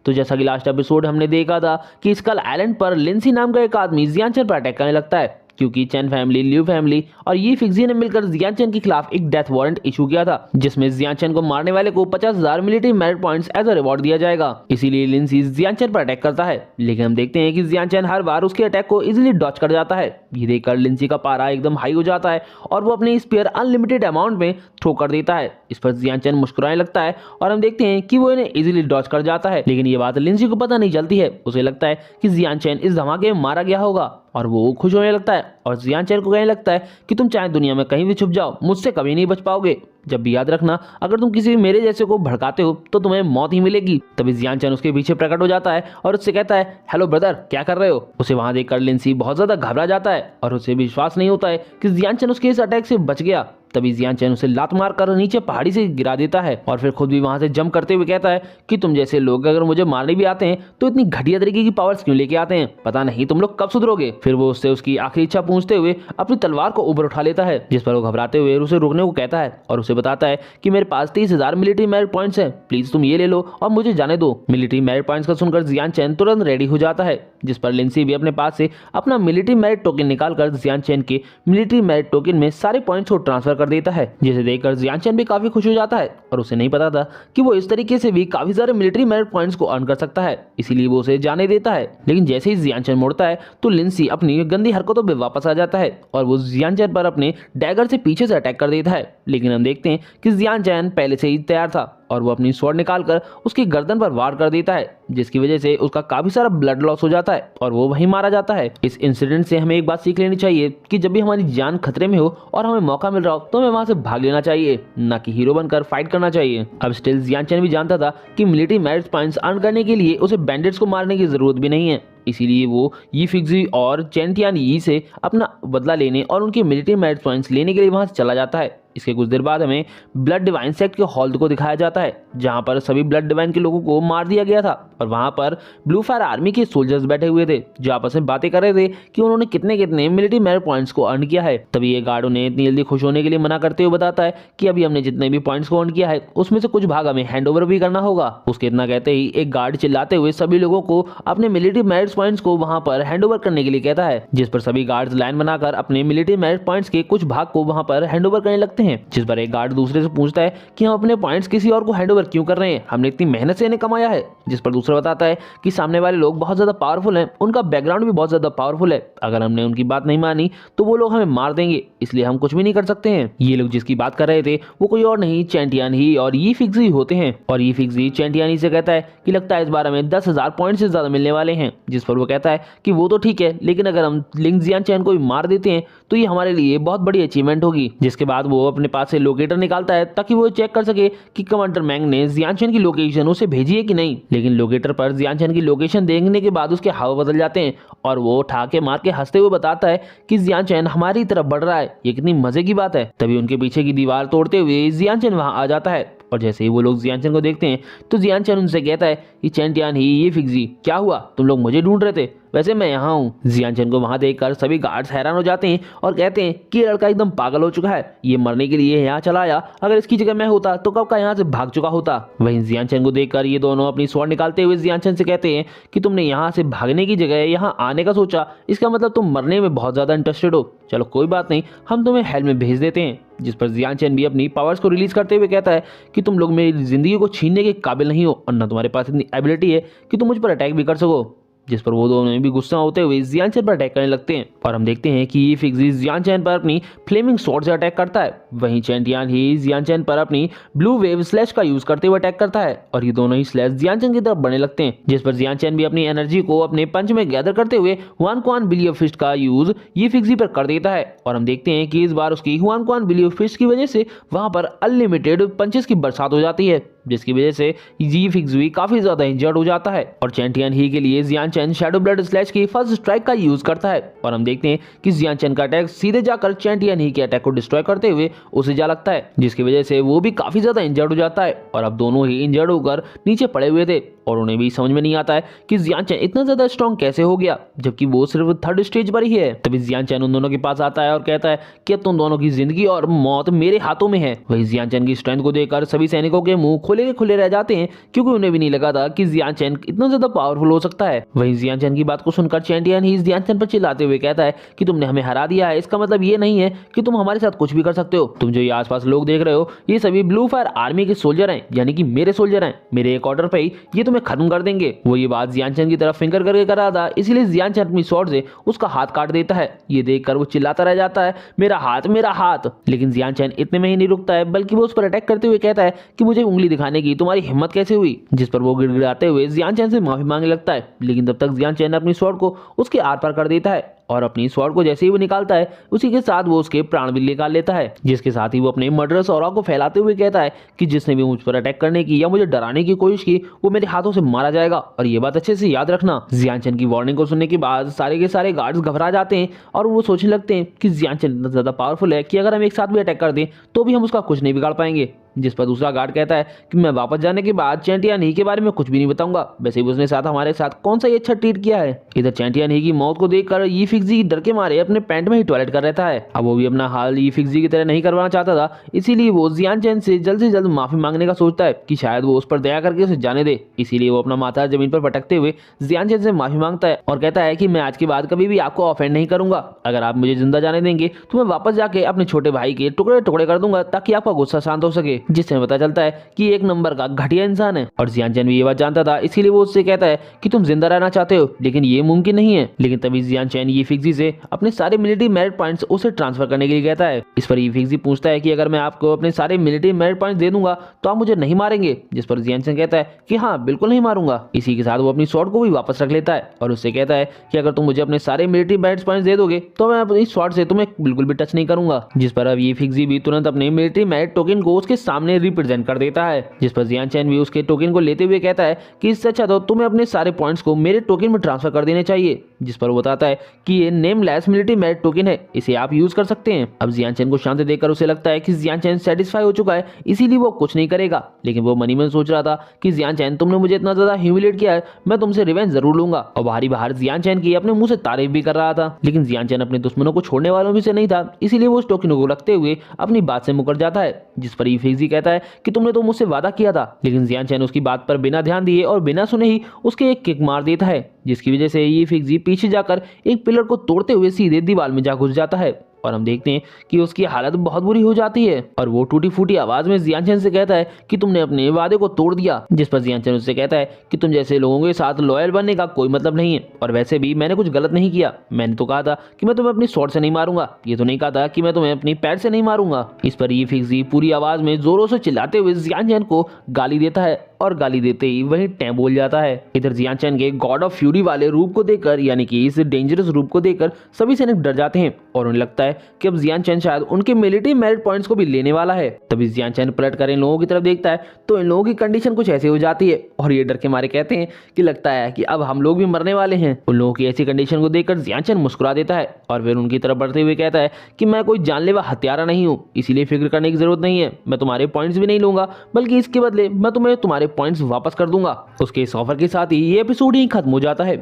तो जैसा कि लास्ट एपिसोड हमने देखा था कि स्कल आइलैंड पर लिंसी नाम का एक आदमी जियान चैन पर अटैक करने लगता है, क्योंकि चैन फैमिली, लियू फैमिली और ये फिक्जी ने मिलकर जियान चैन के खिलाफ एक डेथ वारंट इशू किया था, जिसमें जियान चैन को मारने वाले को 50,000 military merit points as a reward दिया जाएगा। इसीलिए लिंसी जियान चैन पर अटैक करता है, लेकिन हम देखते हैं कि जियान चैन हर बार उसके अटैक को इजीली डॉच कर जाता है। ये देखकर लिंसी का पारा एकदम हाई हो जाता है और वो अपने स्पीयर अनलिमिटेड अमाउंट में थ्रो कर देता है। इस पर जियान चैन मुस्कुराने लगता है और हम देखते हैं कि वो इन्हें इजीली डॉच कर जाता है, लेकिन ये बात लिंसी को पता नहीं चलती है। उसे लगता है कि जियान चैन इस धमाके में मारा गया होगा और वो खुश होने लगता है और जियान चैन को कहने लगता है कि तुम चाहे दुनिया में कहीं भी छुप जाओ, मुझसे कभी नहीं बच पाओगे। जब भी याद रखना, अगर तुम किसी मेरे जैसे को भड़काते हो तो तुम्हें मौत ही मिलेगी। तभी जियान चैन उसके पीछे प्रकट हो जाता है और उससे कहता है, हेलो ब्रदर, क्या कर रहे हो। उसे वहां देखकर लिंसी बहुत ज्यादा घबरा जाता है और उसे विश्वास नहीं होता है कि जियान चैन उसके इस अटैक से बच गया। तभी जियान चैन उसे लात मारकर नीचे पहाड़ी से गिरा देता है और फिर खुद भी वहां से जंप करते हुए कहता है कि तुम जैसे लोग अगर मुझे मारने भी आते हैं तो इतनी घटिया तरीके की पावर्स क्यों लेके आते हैं, पता नहीं तुम लोग कब सुधरोगे। फिर वो उससे उसकी आखिरी इच्छा पूछते हुए अपनी तलवार को ऊपर उठा लेता है, जिस पर वो घबराते हुए उसे रोकने को कहता है और उसे बताता है कि मेरे पास 30,000 मिलिट्री मेरिट पॉइंट्स हैं, प्लीज तुम ये ले लो और मुझे जाने दो। मिलिट्री मेरिट पॉइंट्स का सुनकर जियान चैन तुरंत रेडी हो जाता है, जिस पर लिंसी भी अपने पास से अपना मिलिट्री मेरिट टोकन निकालकर जियान चैन के मिलिट्री मेरिट टोकन में सारे पॉइंट्स को ट्रांसफर कर देता है, जिसे देखकर जियान चैन भी काफी खुश हो जाता है और उसे नहीं पता था कि वो इस तरीके से भी काफी सारे मिलिट्री मेरिट पॉइंट्स को अर्न कर सकता है, इसीलिए वो उसे जाने देता है। लेकिन जैसे ही जियान चैन मुड़ता है तो लिंसी अपनी गंदी हरकतों पे वापस आ जाता है और वो जियान चैन पर अपने डैगर से पीछे से अटैक कर देता है। लेकिन हम देखते हैं कि जियान चैन पहले से ही तैयार था और वो अपनी स्वॉर्ड निकालकर उसकी गर्दन पर वार कर देता है, जिसकी वजह से उसका काफी सारा ब्लड लॉस हो जाता है और वो वहीं मारा जाता है। इस इंसिडेंट से हमें एक बात सीख लेनी चाहिए कि जब भी हमारी जान खतरे में हो और हमें मौका मिल रहा हो तो हमें वहां से भाग लेना चाहिए, ना कि हीरो बनकर फाइट करना चाहिए। अब स्टिल जियान चैन भी जानता था कि मिलिट्री मेरिट पॉइंट्स अर्न करने के लिए उसे बैंडिट्स को मारने की जरूरत भी नहीं है, इसीलिए वो यी फिक्जी और चेंटियान यी से अपना बदला लेने और उनके मिलिट्री मेरिट पॉइंट्स लेने के लिए वहां से चला जाता है। इसके कुछ देर बाद हमें ब्लड डिवाइन सेक्ट के हॉल को दिखाया जाता है, जहां पर सभी ब्लड डिवाइन के लोगों को मार दिया गया था और वहां पर ब्लू फायर आर्मी के सोल्जर्स बैठे हुए थे जो आपस में बातें कर रहे थे कि उन्होंने कितने कितने मिलिट्री मेरिट पॉइंट्स को अर्न किया है। तभी ये गार्ड उन्हें इतनी जल्दी खुश होने के लिए मना करते हुए बताता है कि अभी हमने जितने भी पॉइंट्स को अर्न किया है उसमें से कुछ भाग हमें हैंड ओवर भी करना होगा। उसके इतना कहते ही एक गार्ड चिल्लाते हुए सभी लोगों को अपने मिलिट्री मेरिट पॉइंट्स को वहां पर हैंड ओवर करने के लिए कहता है, जिस पर सभी गार्ड्स लाइन बनाकर अपने मिलिट्री मेरिट पॉइंट्स के कुछ भाग को वहां पर हैंड ओवर करने लगते हैं। जिस पर एक गार्ड दूसरे से पूछता है कि हम अपने पॉइंट्स किसी और को हैंड ओवर क्यों कर रहे हैं, हमने इतनी मेहनत से इन्हें कमाया है। जिस पर दूसरा बताता है कि सामने वाले लोग बहुत ज्यादा पावरफुल हैं, उनका बैकग्राउंड भी बहुत ज्यादा पावरफुल है, अगर हमने उनकी बात नहीं मानी तो वो लोग हमें मार देंगे, इसलिए हम कुछ भी नहीं कर सकते हैं। ये लोग जिसकी बात कर रहे थे वो कोई और नहीं चेंटियान ही और यी फिक्जी होते हैं और यी फिक्जी चेंटियान ही से कहता है कि लगता है इस बार हमें 10,000 पॉइंट से ज्यादा मिलने वाले हैं। जिस पर वो कहता है कि वो तो ठीक है, लेकिन अगर हम लिंग जियान चैन को भी मार देते हैं तो ये हमारे लिए बहुत बड़ी अचीवमेंट होगी। जिसके बाद वो अपने पास से लोकेटर निकालता है ताकि वो चेक कर सके कि कमांडर मैंग ने जियान चैन की लोकेशन उसे भेजी है कि नहीं। लेकिन लोकेटर पर जियान चैन की लोकेशन देखने के बाद उसके हाव बदल जाते हैं और वो ठाके मार के हंसते हुए बताता है कि जियान चैन हमारी तरफ बढ़ रहा है, ये कितनी मजे की बात है। तभी उनके पीछे की दीवार तोड़ते हुए जियान चैन वहां आ जाता है और जैसे ही वो लोग जियान चैन को देखते हैं तो जियान चैन उनसे कहता है कि चेंटियान ही ये फिक्जी, क्या हुआ, तुम लोग मुझे ढूंढ रहे थे, वैसे मैं यहाँ हूँ। जियान चैन को वहां देखकर सभी गार्ड्स हैरान हो जाते हैं और कहते हैं कि ये लड़का एकदम पागल हो चुका है, ये मरने के लिए यहाँ चला आया, अगर इसकी जगह मैं होता तो कब का यहाँ से भाग चुका होता। वहीं जियान चैन को देखकर ये दोनों अपनी स्वॉर्ड निकालते हुए जियान चैन से कहते हैं कि तुमने यहाँ से भागने की जगह यहाँ आने का सोचा, इसका मतलब तुम मरने में बहुत ज्यादा इंटरेस्टेड हो, चलो कोई बात नहीं, हम तुम्हें हेल में भेज देते हैं। जिस पर जियान चैन भी अपनी पावर्स को रिलीज करते हुए कहता है कि तुम लोग मेरी जिंदगी को छीनने के काबिल नहीं हो और ना तुम्हारे पास इतनी एबिलिटी है कि तुम मुझ पर अटैक भी कर सको। जिस पर वो दोनों भी गुस्सा होते हुए जियान चैन पर अटैक करने लगते हैं और हम देखते हैं कि ये फिक्सी जियान चैन पर अपनी फ्लेमिंग स्वॉर्ड से अटैक करता है। वहीं चेंटियान ही जियान चैन पर अपनी ब्लू वेव स्लैश का यूज करते हुए अटैक करता है और ये दोनों ही स्लैश जियान चैन की तरफ बढ़ने लगते हैं। जिस पर जियान चैन भी अपनी एनर्जी को अपने पंच में गैदर करते हुए हुआन क्वान बिलियो फिस्ट का यूज ये फिक्सी पर कर देता है और हम देखते हैं कि इस बार उसकी हुआन क्वान बिलियो फिस्ट की वजह से वहां पर अनलिमिटेड पंचेस की बरसात हो जाती है, जिसकी वजह से जी फिक्सी काफी ज्यादा इंजर्ड हो जाता है और चेंटियान ही के लिए जियान चैन शैडो ब्लड स्लैश की फर्स्ट स्ट्राइक का यूज करता है और हम देखते हैं कि जियान चैन का अटैक सीधे जाकर चेंटियान ही के अटैक को डिस्ट्रॉय करते हुए उसे जा लगता है, जिसकी वजह से वो भी काफी ज्यादा इंजर्ड हो जाता है और अब दोनों ही इंजर्ड होकर नीचे पड़े हुए थे और उन्हें भी समझ में नहीं आता है कि जियान चैन इतना ज्यादा स्ट्रॉन्ग कैसे हो गया जबकि वो सिर्फ थर्ड स्टेज पर ही है। तभी जियान चैन उन दोनों के पास आता है और कहता है कि अब तुम दोनों की जिंदगी और मौत मेरे हाथों में है। वही जियान चैन की स्ट्रेंथ को देखकर सभी सैनिकों के मुंह खुले के खुले रह जाते हैं क्योंकि उन्हें भी नहीं लगा था कि जियान चैन इतना ज्यादा पावरफुल हो सकता है। वही जियान चैन की बात को सुनकर चेंटियान ही जियान चैन पर चिल्लाते हुए कहता है कि तुमने हमें हरा दिया है, इसका मतलब ये नहीं है कि तुम हमारे साथ कुछ भी कर सकते हो, तुम जो ये आसपास लोग देख रहे हो ये सभी ब्लू फायर आर्मी के सोल्जर हैं, यानी कि मेरे सोल्जर हैं, मेरे एक ऑर्डर पे ही ये तुम्हें खत्म कर देंगे। वो ये बात जियान चैन की तरफ फिंगर करके कर रहा था, इसलिए जियान चैन अपनी स्वॉर्ड से उसका हाथ काट देता है। ये देखकर वो चिल्लाता रह जाता है मेरा हाथ मेरा हाथ, लेकिन जियान चैन इतने में ही नहीं रुकता है बल्कि वो उस पर अटैक करते हुए कहता है कि मुझे उंगली दिखाने की तुम्हारी हिम्मत कैसे हुई। जिस पर वो गिड़गिड़ाते हुए जियान चैन से माफी मांगने लगता है, लेकिन तब तक जियान चैन अपनी स्वॉर्ड को उसके आर पार कर देता है और अपनी स्वॉर्ड को जैसे ही वो निकालता है उसी के साथ वो उसके प्राण भी निकाल लेता है, जिसके साथ ही वो अपने मर्डरस ऑरा को फैलाते हुए कहता है कि जिसने भी मुझ पर अटैक करने की या मुझे डराने की कोशिश की वो मेरे हाथों से मारा जाएगा। और ये बात अच्छे से याद रखना। जियान चैन की वार्निंग को सुनने के बाद सारे के सारे गार्ड्स घबरा जाते हैं और वो सोचने लगते हैं कि जियान चैन इतना ज्यादा पावरफुल है कि अगर हम एक साथ भी अटैक कर दें तो भी हम उसका कुछ नहीं बिगाड़ पाएंगे। जिस पर दूसरा गार्ड कहता है कि मैं वापस जाने के बाद चैंटिया नहीं के बारे में कुछ भी नहीं बताऊंगा, वैसे भी उसने साथ हमारे साथ कौन सा ये अच्छा ट्रीट किया है। इधर चैंटिया नहीं की मौत को देखकर ये फिक्सी डर के मारे अपने पैंट में ही टॉयलेट कर रहता है। अब वो भी अपना हाल ये फिक्सी की तरह नहीं करवाना चाहता था, इसीलिए वो जियान चैन से जल्द माफी मांगने का सोचता है कि शायद वो उस पर दया करके उसे जाने दे। इसीलिए वो अपना माथा जमीन पर पटकते हुए जियान चैन से माफी मांगता है और कहता है कि मैं आज के बाद कभी भी आपको ऑफेंड नहीं करूंगा। अगर आप मुझे जिंदा जाने देंगे तो मैं वापस जाके अपने छोटे भाई के टुकड़े टुकड़े कर दूंगा ताकि आपका गुस्सा शांत हो सके। जिससे पता चलता है कि एक नंबर का घटिया इंसान है। और जियान चैन भी ये बात जानता था, इसीलिए वो उससे कहता है कि तुम जिंदा रहना चाहते हो लेकिन ये मुमकिन नहीं है। लेकिन तभी जियान चैन ये फिक्सी से अपने सारे मिलिट्री मेरिट पॉइंट्स उसे ट्रांसफर करने के लिए कहता है। इस पर ये फिक्सी पूछता है कि अगर मैं आपको अपने सारे मिलिट्री मेरिट पॉइंट्स दे दूंगा तो आप मुझे नहीं मारेंगे। जिस पर जियान चैन कहता है कि हाँ बिल्कुल नहीं मारूंगा। इसी के साथ वो अपनी स्वॉर्ड को भी वापस रख लेता है और उससे कहता है कि अगर तुम मुझे अपने सारे मिलिट्री मेरिट पॉइंट्स दे दोगे तो मैं अपनी स्वॉर्ड से तुम्हें बिल्कुल भी टच नहीं करूंगा। जिस पर अब ये फिक्सी भी तुरंत अपने मिलिट्री मेरिट टोकन को उसके सामने रिप्रेजेंट कर देता है। जिस पर जियान चैन भी उसके टोकन को लेते हुए कहता है कि इससे अच्छा तो तुम्हें अपने सारे पॉइंट्स को मेरे टोकन में ट्रांसफर कर देने चाहिए। जिस पर वो बताता है कि ये नेमलेस मिलिट्री मेरिट टोकन है, इसे आप यूज कर सकते हैं। अब जियान चैन को शांति देखकर उसे लगता है कि जियान चैन सेटिस्फाई हो चुका है, इसीलिए वो कुछ नहीं करेगा। लेकिन वो मनी में सोच रहा था कि जियान चैन तुमने मुझे इतना ज्यादा ह्यूमिलेट किया है, मैं तुमसे रिवेंज जरूर लूंगा। और बाहर जियान चैन की अपने मुंह से तारीफ भी कर रहा था। लेकिन जियान चैन अपने दुश्मनों को छोड़ने वालों में से नहीं था, इसीलिए वो उस टोकन को रखते हुए अपनी बात से मुकर जाता है। जिस पर ये फिक्सी कहता है कि तुमने तो मुझसे वादा किया था। लेकिन जियान चैन उसकी बात पर बिना ध्यान दिए और बिना सुने ही उसके एक किक मार देता है, जिसकी वजह से ये फिक्सी पीछे जाकर एक पिलर को तोड़ते हुए सीधे दीवार में जा घुस जाता है। और हम देखते हैं कि उसकी हालत बहुत बुरी हो जाती है और वो टूटी फूटी आवाज में जियान चैन से कहता है कि तुमने अपने वादे को तोड़ दिया। जिस पर जियान चैन उससे कहता है कि तुम जैसे लोगों के साथ लॉयल बनने का कोई मतलब नहीं है, और वैसे भी मैंने कुछ गलत नहीं किया। मैंने तो कहा था कि मैं तुम्हें अपनी स्वॉर्ड से नहीं मारूंगा, ये तो नहीं कहा था कि मैं तुम्हें अपनी पैर से नहीं मारूंगा। इस पर ये फिक्सी पूरी आवाज में जोरों से चिल्लाते हुए जियान चैन को गाली देता है और गाली देते ही वही टैं बोल जाता है। इधर जियान चैन के गॉड ऑफ फ्यूरी वाले रूप को देखकर, यानी कि इस डेंजरस रूप को देखकर सभी सैनिक डर जाते हैं और उन्हें लगता है कि अब जियान चैन शायद उनके मिलिट्री मेरिट पॉइंट्स को भी लेने वाला है। तभी जियान चैन पलट कर इन लोगों की तरफ देखता है तो इन लोगों की कंडीशन कुछ ऐसी हो जाती है और ये डर के मारे कहते हैं कि लगता है कि अब हम लोग भी मरने वाले हैं। उन लोगों की ऐसी कंडीशन को देखकर जियान चैन मुस्कुरा देता है और फिर उनकी तरफ बढ़ते हुए कहता है कि मैं कोई जानलेवा हत्यारा नहीं हूँ, इसीलिए फिक्र करने की जरूरत नहीं है। मैं तुम्हारे पॉइंट्स भी नहीं लूंगा, बल्कि इसके बदले मैं तुम्हें तुम्हारे पॉइंट्स वापस कर दूंगा। उसके इस ऑफर के साथ ही ये एपिसोड ही खत्म हो जाता है।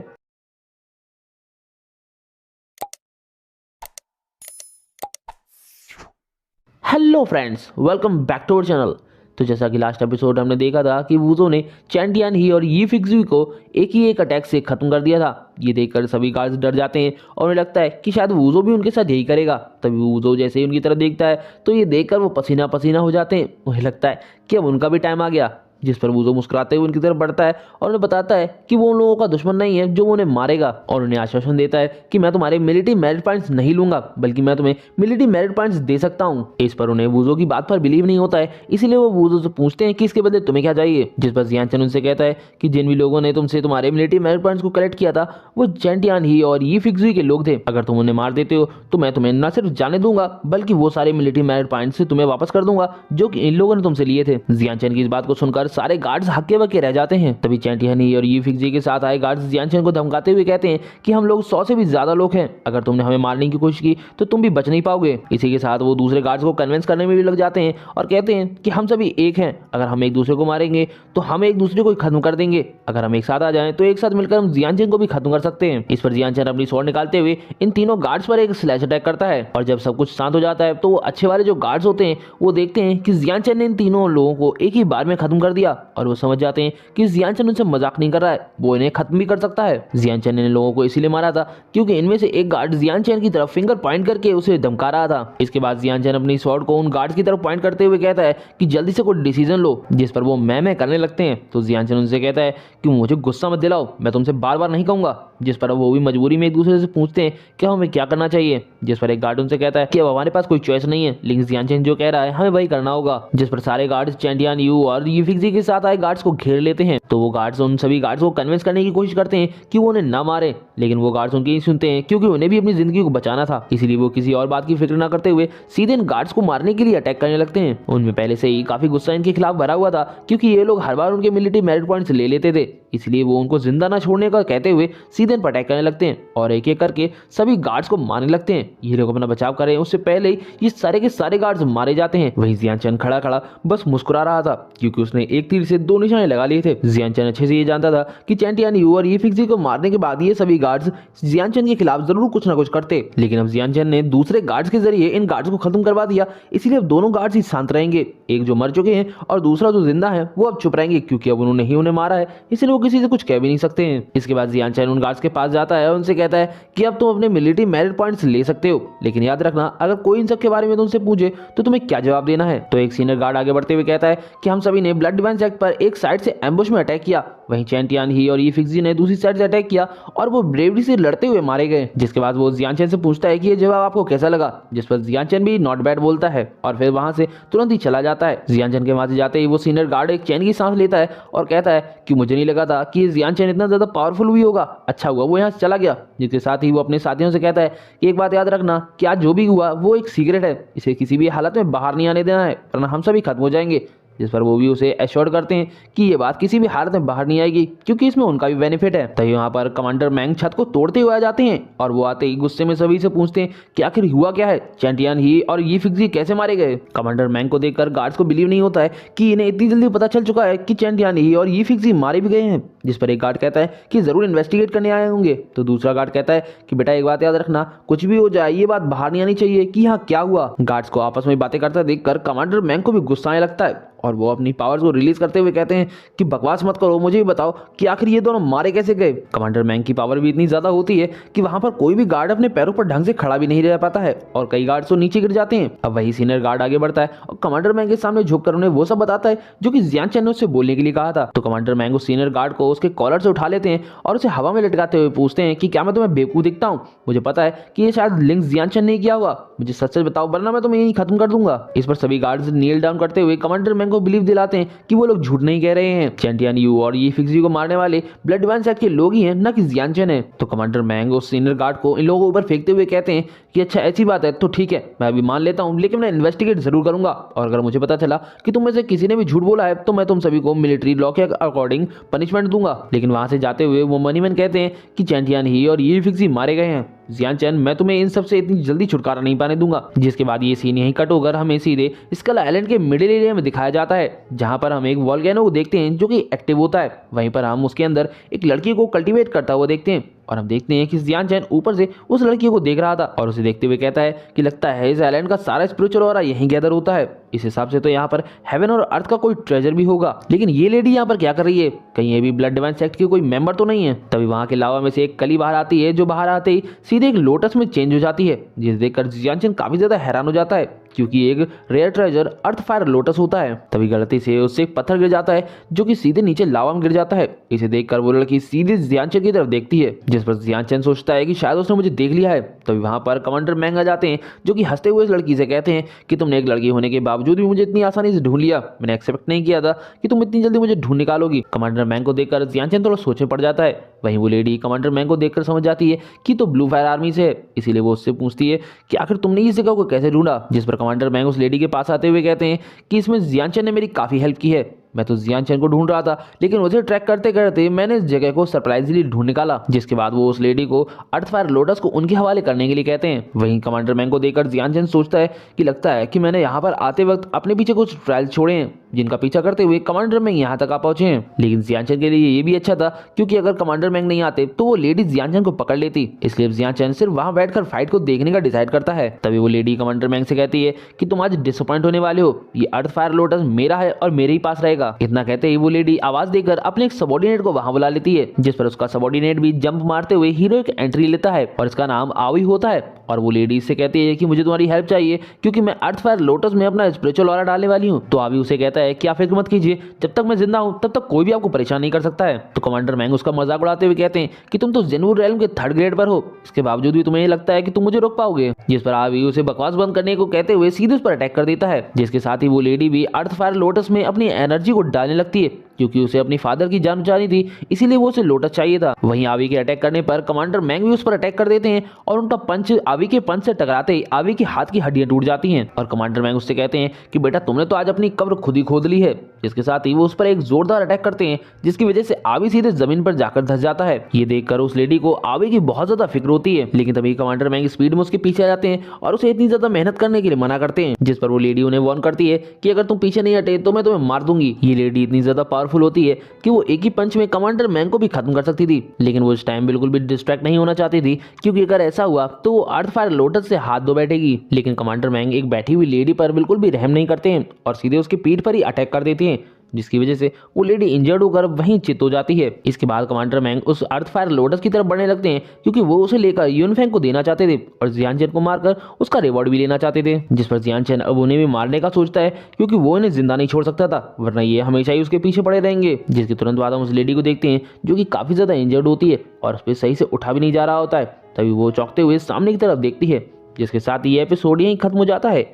Hello friends, welcome back to our channel. तो जैसा कि लास्ट एपिसोड हमने देखा था कि वूजो ने चैंटियान ही और ये फिक्सी को एक अटैक से खत्म कर दिया था। ये देखकर सभी गार्ड्स डर जाते हैं और उन्हें लगता है कि शायद वूजो भी उनके साथ यही करेगा। तभी वूजो जैसे ही उनकी तरफ देखता है तो ये देखकर वो पसीना पसीना हो जाते हैं। उन्हें लगता है कि अब उनका भी टाइम आ गया। जिस पर वूजो मुस्कुराते हुए उनकी तरफ बढ़ता है और उन्हें बताता है कि वो उन लोगों का दुश्मन नहीं है जो उन्हें मारेगा, और उन्हें आश्वासन देता है कि मैं तुम्हारे मिलिट्री मेरिट पॉइंट्स नहीं लूंगा, बल्कि मैं तुम्हें मिलिट्री मेरिट पॉइंट्स दे सकता हूं। इस पर उन्हें वूजो की बात पर बिलीव नहीं होता है, इसीलिए वो वूजो से पूछते हैं कि इसके बदले तुम्हें क्या चाहिए। जिस पर जियान चैन उनसे कहता है कि जिन भी लोगों ने तुमसे तुम्हारे मिलिट्री मेरिट पॉइंट्स को कलेक्ट किया था वो चैंटियान ही और ये फिक्सी के लोग थे। अगर तुम उन्हें मार देते हो तो मैं तुम्हें न सिर्फ जाने दूंगा बल्कि वो सारे मिलिट्री मेरिट पॉइंट्स तुम्हें वापस कर दूंगा जो कि इन लोगों ने तुमसे लिए थे। जियान चैन की इस बात को सुनकर सारे गार्ड्स हक्के बक्के रह जाते हैं। तभी चैंटियान ही और ये फिक्सी के साथ आए गार्ड्स जियान चैन को धमकाते हुए कहते हैं कि हम लोग 100 से भी ज्यादा लोग हैं, अगर तुमने हमें मारने की कोशिश की तो तुम भी बच नहीं पाओगे। इसी के साथ वो दूसरे गार्ड्स को कन्विंस करने में भी लग जाते हैं और कहते हैं कि हम सभी एक हैं, अगर हम एक दूसरे को मारेंगे तो हम एक दूसरे को खत्म कर देंगे, अगर हम एक साथ आ जाएं तो एक साथ मिलकर हम जियान चैन को भी खत्म कर सकते हैं। इस पर जियान चैन अपनी स्वॉर्ड निकालते हुए इन तीनों गार्ड्स पर एक स्लैश अटैक करता है और जब सब कुछ शांत हो जाता है तो वो अच्छे वाले जो गार्ड्स होते हैं वो देखते हैं कि जियान चैन ने इन तीनों लोगों को एक ही बार में खत्म कर दिया और वो समझ जाते हैं कि जियान चैन उनसे मजाक नहीं कर रहा है, वो इन्हें खत्म भी कर सकता है। जियान चैन ने इन लोगों को इसीलिए मारा था क्योंकि इनमें से एक गार्ड जियान चैन की तरफ फिंगर पॉइंट करके उसे धमका रहा था। इसके बाद जियान चैन अपनी स्वॉर्ड को उन गार्ड्स की तरफ पॉइंट करते हुए कहता है कि जल्दी से कोई डिसीजन लो। जिस पर वो मैं करने लगते हैं तो जियान चैन उनसे कहता है कि मुझे गुस्सा मत दिलाओ, मैं तुमसे बार बार नहीं कहूंगा। जिस पर वो भी मजबूरी में एक दूसरे से पूछते हैं कि हमें क्या करना चाहिए। जिस पर एक गार्ड उनसे कहता है कि अब हमारे पास कोई चॉइस नहीं है, लेकिन जियान चैन जो कह रहा है हमें वही करना होगा। जिस पर सारे गार्ड्स चैंटियान यू और ये फिक्सी तेजी के साथ आए गार्ड्स को घेर लेते हैं। तो वो गार्ड्स उन सभी गार्ड्स को कन्विंस करने की कोशिश करते हैं कि वो उन्हें ना मारे, लेकिन वो गार्ड्स उनकी नहीं सुनते हैं क्योंकि उन्हें भी अपनी जिंदगी को बचाना था। इसीलिए वो किसी और बात की फिक्र ना करते हुए सीधे इन गार्ड्स को मारने के लिए अटैक करने लगते हैं। उनमें पहले से ही काफी गुस्सा इनके खिलाफ भरा हुआ था क्योंकि ये लोग हर बार उनके मिलिट्री मेरिट पॉइंट्स ले लेते थे, इसलिए वो उनको जिंदा ना छोड़ने का कहते हुए सीधे इन पर अटैक करने लगते हैं और एक एक करके सभी गार्ड्स को मारने लगते हैं। ये लोग अपना बचाव करें उससे पहले ही ये सारे के सारे गार्ड्स मारे जाते हैं। वहीं जियानचैन खड़ा खड़ा बस मुस्कुरा रहा था क्योंकि उसने एक तीर से 2 निशाने लगा लिए थे। जियानचैन अच्छे से ये जानता था कि चैंटियान यू और ये फिक्सी को मारने के बाद ये सभी गार्ड्स जियानचैन के खिलाफ जरूर कुछ ना कुछ करते, लेकिन अब जियानचैन ने दूसरे गार्ड्स के जरिए इन गार्ड्स को खत्म करवा दिया, इसीलिए अब दोनों गार्ड्स ही शांत रहेंगे। एक जो मर चुके हैं और दूसरा जो जिंदा है वो अब चुप रहेंगे क्योंकि अब उन्होंने ही उन्हें मारा है, इसलिए वो किसी से कुछ कह भी नहीं सकते हैं। इसके बाद जियानचैन उन गार्ड्स के पास जाता है और उनसे कहता है कि अब तुम अपने मिलिट्री मेरिट पॉइंट्स ले सकते हो, लेकिन याद रखना अगर कोई इन सब के बारे में तुमसे पूछे तो तुम्हें क्या जवाब देना है। तो एक सीनियर गार्ड आगे बढ़ते हुए कहता है कि हम सभी ने ब्लड डिवाइन सेक्ट पर एक साइड से एम्बुश में अटैक किया, वहीं चैंटियान ही और ये फिक्सी ने दूसरी साइड से अटैक किया और वो ब्रेवरी से लड़ते हुए मारे गए। जिसके बाद वो जियानचैन से पूछता है कि ये जवाब आपको कैसा लगा, जिस पर जियानचैन भी नॉट बैड बोलता है और फिर वहां से तुरंत ही चला जाता है। जियानचैन के वहां से जाते ही वो सीनियर गार्ड एक चैन की सांस लेता है और कहता है कि मुझे नहीं लगा था कि ये जियानचैन इतना ज्यादा पावरफुल भी होगा, अच्छा हुआ वो यहाँ से चला गया। जिसके साथ ही वो अपने साथियों से कहता है कि एक बात याद रखना कि आज जो भी हुआ वो एक सीक्रेट है, इसे किसी भी हालत में बाहर नहीं आने देना है वरना हम सभी खत्म हो जाएंगे। जिस पर वो भी उसे एश्योर करते हैं कि ये बात किसी भी हालत में बाहर नहीं आएगी क्योंकि इसमें उनका भी बेनिफिट है। तभी वहां पर कमांडर मैंग छत को तोड़ते हुए आ जाते हैं और वो आते ही गुस्से में सभी से पूछते हैं कि आखिर हुआ क्या है, चैंटियान ही और ये फिक्सी कैसे मारे गए। कमांडर मैंग को देखकर गार्ड्स को बिलीव नहीं होता है कि इन्हें इतनी जल्दी पता चल चुका है कि चैंटियान ही और ये फिक्सी मारे भी गए हैं। जिस पर एक गार्ड कहता है कि जरूर इन्वेस्टिगेट करने आए होंगे, तो दूसरा गार्ड कहता है कि बेटा एक बात याद रखना, कुछ भी हो जाए ये बात बाहर नहीं आनी चाहिए कि यहाँ क्या हुआ। गार्ड्स को आपस में बातें करते देखकर कमांडर मैंग को भी गुस्सा आने लगता है और वो अपनी पावर्स को रिलीज करते हुए कहते हैं कि बकवास मत करो, मुझे भी बताओ कि आखिर ये दोनों मारे कैसे गए। कमांडर मैंग की पावर भी इतनी ज्यादा होती है कि वहां पर कोई भी गार्ड अपने पैरों पर ढंग से खड़ा भी नहीं रह पाता है और कई गार्ड्स तो नीचे गिर जाते हैं। अब वही सीनियर गार्ड आगे बढ़ता है और कमांडर मैंग के सामने झुककर उन्हें वो सब बताता है जो कि जियानचैन ने उससे बोलने के लिए कहा था। तो कमांडर मैंग उस सीनियर गार्ड को उसके कॉलर से उठा लेते हैं और उसे हवा में लटकाते हुए पूछते हैं कि क्या मैं तुम्हें बेवकूफ दिखता हूँ, मुझे पता है कि ये शायद लिंक जियानचैन ने किया हुआ, मुझे सच सच बताओ वरना मैं तुम्हें यहीं खत्म कर दूंगा। इस पर सभी गार्ड्स नील डाउन करते हुए कमांडर मैंग को बिलीव दिलाते हैं कि वो लोग झूठ नहीं कह रहे हैं, चैंटियान यू और ये फिक्सी को मारने वाले ब्लड डिवाइन सेक्ट के लोग ही हैं, न कि जियानचैन है। तो कमांडर मैंग उस सीनियर गार्ड को इन लोगों के ऊपर फेंकते हुए कहते हैं कि अच्छा ऐसी बात है तो ठीक है, मैं अभी मान लेता हूँ, लेकिन मैं इन्वेस्टिगेट जरूर करूंगा और अगर मुझे पता चला कि तुम में से किसी ने भी झूठ बोला है तो मैं तुम सभी को मिलिट्री लॉ के अकॉर्डिंग पनिशमेंट दूंगा। लेकिन वहां से जाते हुए वो मनीमैन कहते हैं कि चैंटियान ही और ये फिक्सी मारे गए हैं, जियानचैन मैं तुम्हें इन सब से इतनी जल्दी छुटकारा नहीं पाने दूंगा। जिसके बाद ये सीन यहीं कट होकर हमें सीधे स्कल आइलैंड के मिडिल एरिया में दिखाया जाता है जहां पर हम एक वॉल्केनो को देखते हैं जो कि एक्टिव होता है। वहीं पर हम उसके अंदर एक लड़की को कल्टीवेट करता हुआ देखते हैं और हम देखते हैं कि जियानचैन ऊपर से उस लड़की को देख रहा था और उसे देखते हुए कहता है कि लगता है इस आइलैंड का सारा स्पिरिचुअल ऑरा यहीं गैदर होता है, इस हिसाब से तो यहाँ पर हेवन और अर्थ का कोई ट्रेजर भी होगा। लेकिन ये लेडी यहाँ पर क्या कर रही है, कहीं ये भी ब्लड डिवाइन सेक्ट की कोई मेंबर तो नहीं है। तभी वहां के लावा में से एक कली बाहर आती है जो बाहर आते ही सीधे एक लोटस में चेंज हो जाती है, जिसे देखकर जियानचैन काफी ज्यादा हैरान हो जाता है क्योंकि एक रेयर ट्रेजर अर्थ फायर लोटस होता है। तभी गलती से उससे एक पत्थर गिर जाता है जो कि सीधे नीचे लावा में गिर जाता है। इसे देखकर वो लड़की सीधे जियानचैन की तरफ देखती है, जिस पर जियानचैन सोचता है कि शायद उसने मुझे देख लिया है। तभी वहां पर कमांडर मैंग आ जाते हैं जो कि हंसते हुए इस लड़की से कहते हैं कि तुमने एक लड़की होने के बावजूद भी मुझे इतनी आसानी से ढूंढ लिया, मैंने एक्सपेक्ट नहीं किया था कि तुम इतनी जल्दी मुझे ढूंढ निकालोगी। कमांडर मैंग को देखकर जियानचैन थोड़ा सोचने पड़ जाता है। वहीं वो लेडी कमांडर मैंग को देखकर समझ जाती है कि तो ब्लू फायर आर्मी से है, इसीलिए वो उससे पूछती है कि आखिर तुमने इस जगह को कैसे ढूंढा। जिस पर कमांडर मैंग उस लेडी के पास आते हुए कहते हैं कि इसमें जियानचैन ने मेरी काफी हेल्प की है, मैं तो जियानचैन को ढूंढ रहा था लेकिन उसे ट्रैक करते करते मैंने इस जगह को सरप्राइजली ढूंढ निकाला। जिसके बाद वो उस लेडी को अर्थ फायर लोटस को उनके हवाले करने के लिए कहते हैं। वहीं कमांडर मैंग को देखकर जियानचैन सोचता है कि लगता है कि मैंने यहाँ पर आते वक्त अपने पीछे कुछ ट्रायल छोड़े हैं जिनका पीछा करते हुए कमांडर मैंग यहाँ तक आ पहुंचे हैं। लेकिन जियानचैन के लिए ये भी अच्छा था क्योंकि अगर कमांडर मैंग नहीं आते तो वो लेडी जियानचैन को पकड़ लेती, इसलिए जियानचैन सिर्फ वहां बैठकर फाइट को देखने का डिसाइड करता है। तभी वो लेडी कमांडर मैंग से कहती है कि तुम आज डिसअपॉइंट होने वाले हो, ये अर्थ फायर लोटस मेरा है और मेरे ही पास रहेगा। इतना कहते ही वो लेडी आवाज देकर अपने एक सबॉर्डिनेट को वहां बुला लेती है, जिस पर उसका सबॉर्डिनेट भी जंप मारते हुए हीरो एक एंट्री लेता है और इसका नाम आवी होता है और वो लेडी इससे कहती है कि मुझे तुम्हारी हेल्प चाहिए क्योंकि मैं अर्थ फायर लोटस में अपना स्पिरिचुअल ऑरा डालने वाली हूँ। तो आवी उसे कहता है कि आप फिक्र मत कीजिए, जब तक मैं जिंदा हूँ तब तक कोई भी आपको परेशान नहीं कर सकता है। तो कमांडर मैंग उसका मजाक उड़ाते हुए कहते हैं कि तुम तो जेनवू रेलम के 3rd ग्रेड पर हो, इसके बावजूद भी तुम्हें ये लगता है कि तुम मुझे रोक पाओगे। जिस पर आवी उसे बकवास बंद करने को कहते हुए सीधे उस पर अटैक कर देता है, जिसके साथ ही वो लेडी भी अर्थ फायर लोटस में अपनी एनर्जी को डालने लगती है क्योंकि उसे अपनी फादर की जान बचानी थी, इसीलिए वो उसे लोटस चाहिए था। वहीं आवी के अटैक करने पर कमांडर मैंग भी उस पर अटैक कर देते हैं और उनका पंच आवी के पंच से टकराते ही आवी के हाथ की हड्डियां टूट जाती हैं और कमांडर मैंग उससे कहते हैं कि बेटा तुमने तो आज अपनी कब्र खुद ही खोद ली है। इसके साथ ही वो उस पर एक जोरदार अटैक करते हैं जिसकी वजह से आवी सीधे जमीन पर जाकर धंस जाता है। ये देखकर उस लेडी को आवी की बहुत ज्यादा फिक्र होती है, लेकिन तभी कमांडर मैंग स्पीड में उसके पीछे आ जाते हैं और उसे इतनी ज्यादा मेहनत करने के लिए मना करते हैं, जिस पर वो लेडी उन्हें वार्न करती है कि अगर तुम पीछे नहीं हटे तो मैं तुम्हें मार दूंगी। ये लेडी इतनी ज्यादा पावरफुल होती है कि वो एक ही पंच में कमांडर मैंग को भी खत्म कर सकती थी, लेकिन वो इस टाइम बिल्कुल भी डिस्ट्रैक्ट नहीं होना चाहती थी क्योंकि अगर ऐसा हुआ तो वो अर्थ फायर लोटस से हाथ धो बैठेगी। लेकिन कमांडर मैंग एक बैठी हुई लेडी पर बिल्कुल भी रहम नहीं करते हैं और सीधे उसकी पीठ पर ही अटैक कर देते हैं, जिसकी वजह से वो लेडी इंजर्ड होकर वहीं चित हो जाती है। इसके बाद कमांडर मैंग उस अर्थ फायर लोटस की तरफ बढ़ने लगते हैं क्योंकि वो उसे लेकर यूनफेंग को देना चाहते थे और जियान चेन को मारकर उसका रिवॉर्ड भी लेना चाहते थे, जिस पर जियान चेन अब उन्हें भी मारने का सोचता है क्योंकि वो इन्हें जिंदा नहीं छोड़ सकता था, वरना ये हमेशा ही उसके पीछे पड़े रहेंगे। जिसके तुरंत बाद हम उस लेडी को देखते हैं जो कि काफी ज्यादा इंजर्ड होती है और उस पर सही से उठा भी नहीं जा रहा होता है। तभी वो चौंकते हुए सामने की तरफ देखती है, जिसके साथ ये एपिसोड यहीं खत्म हो जाता है।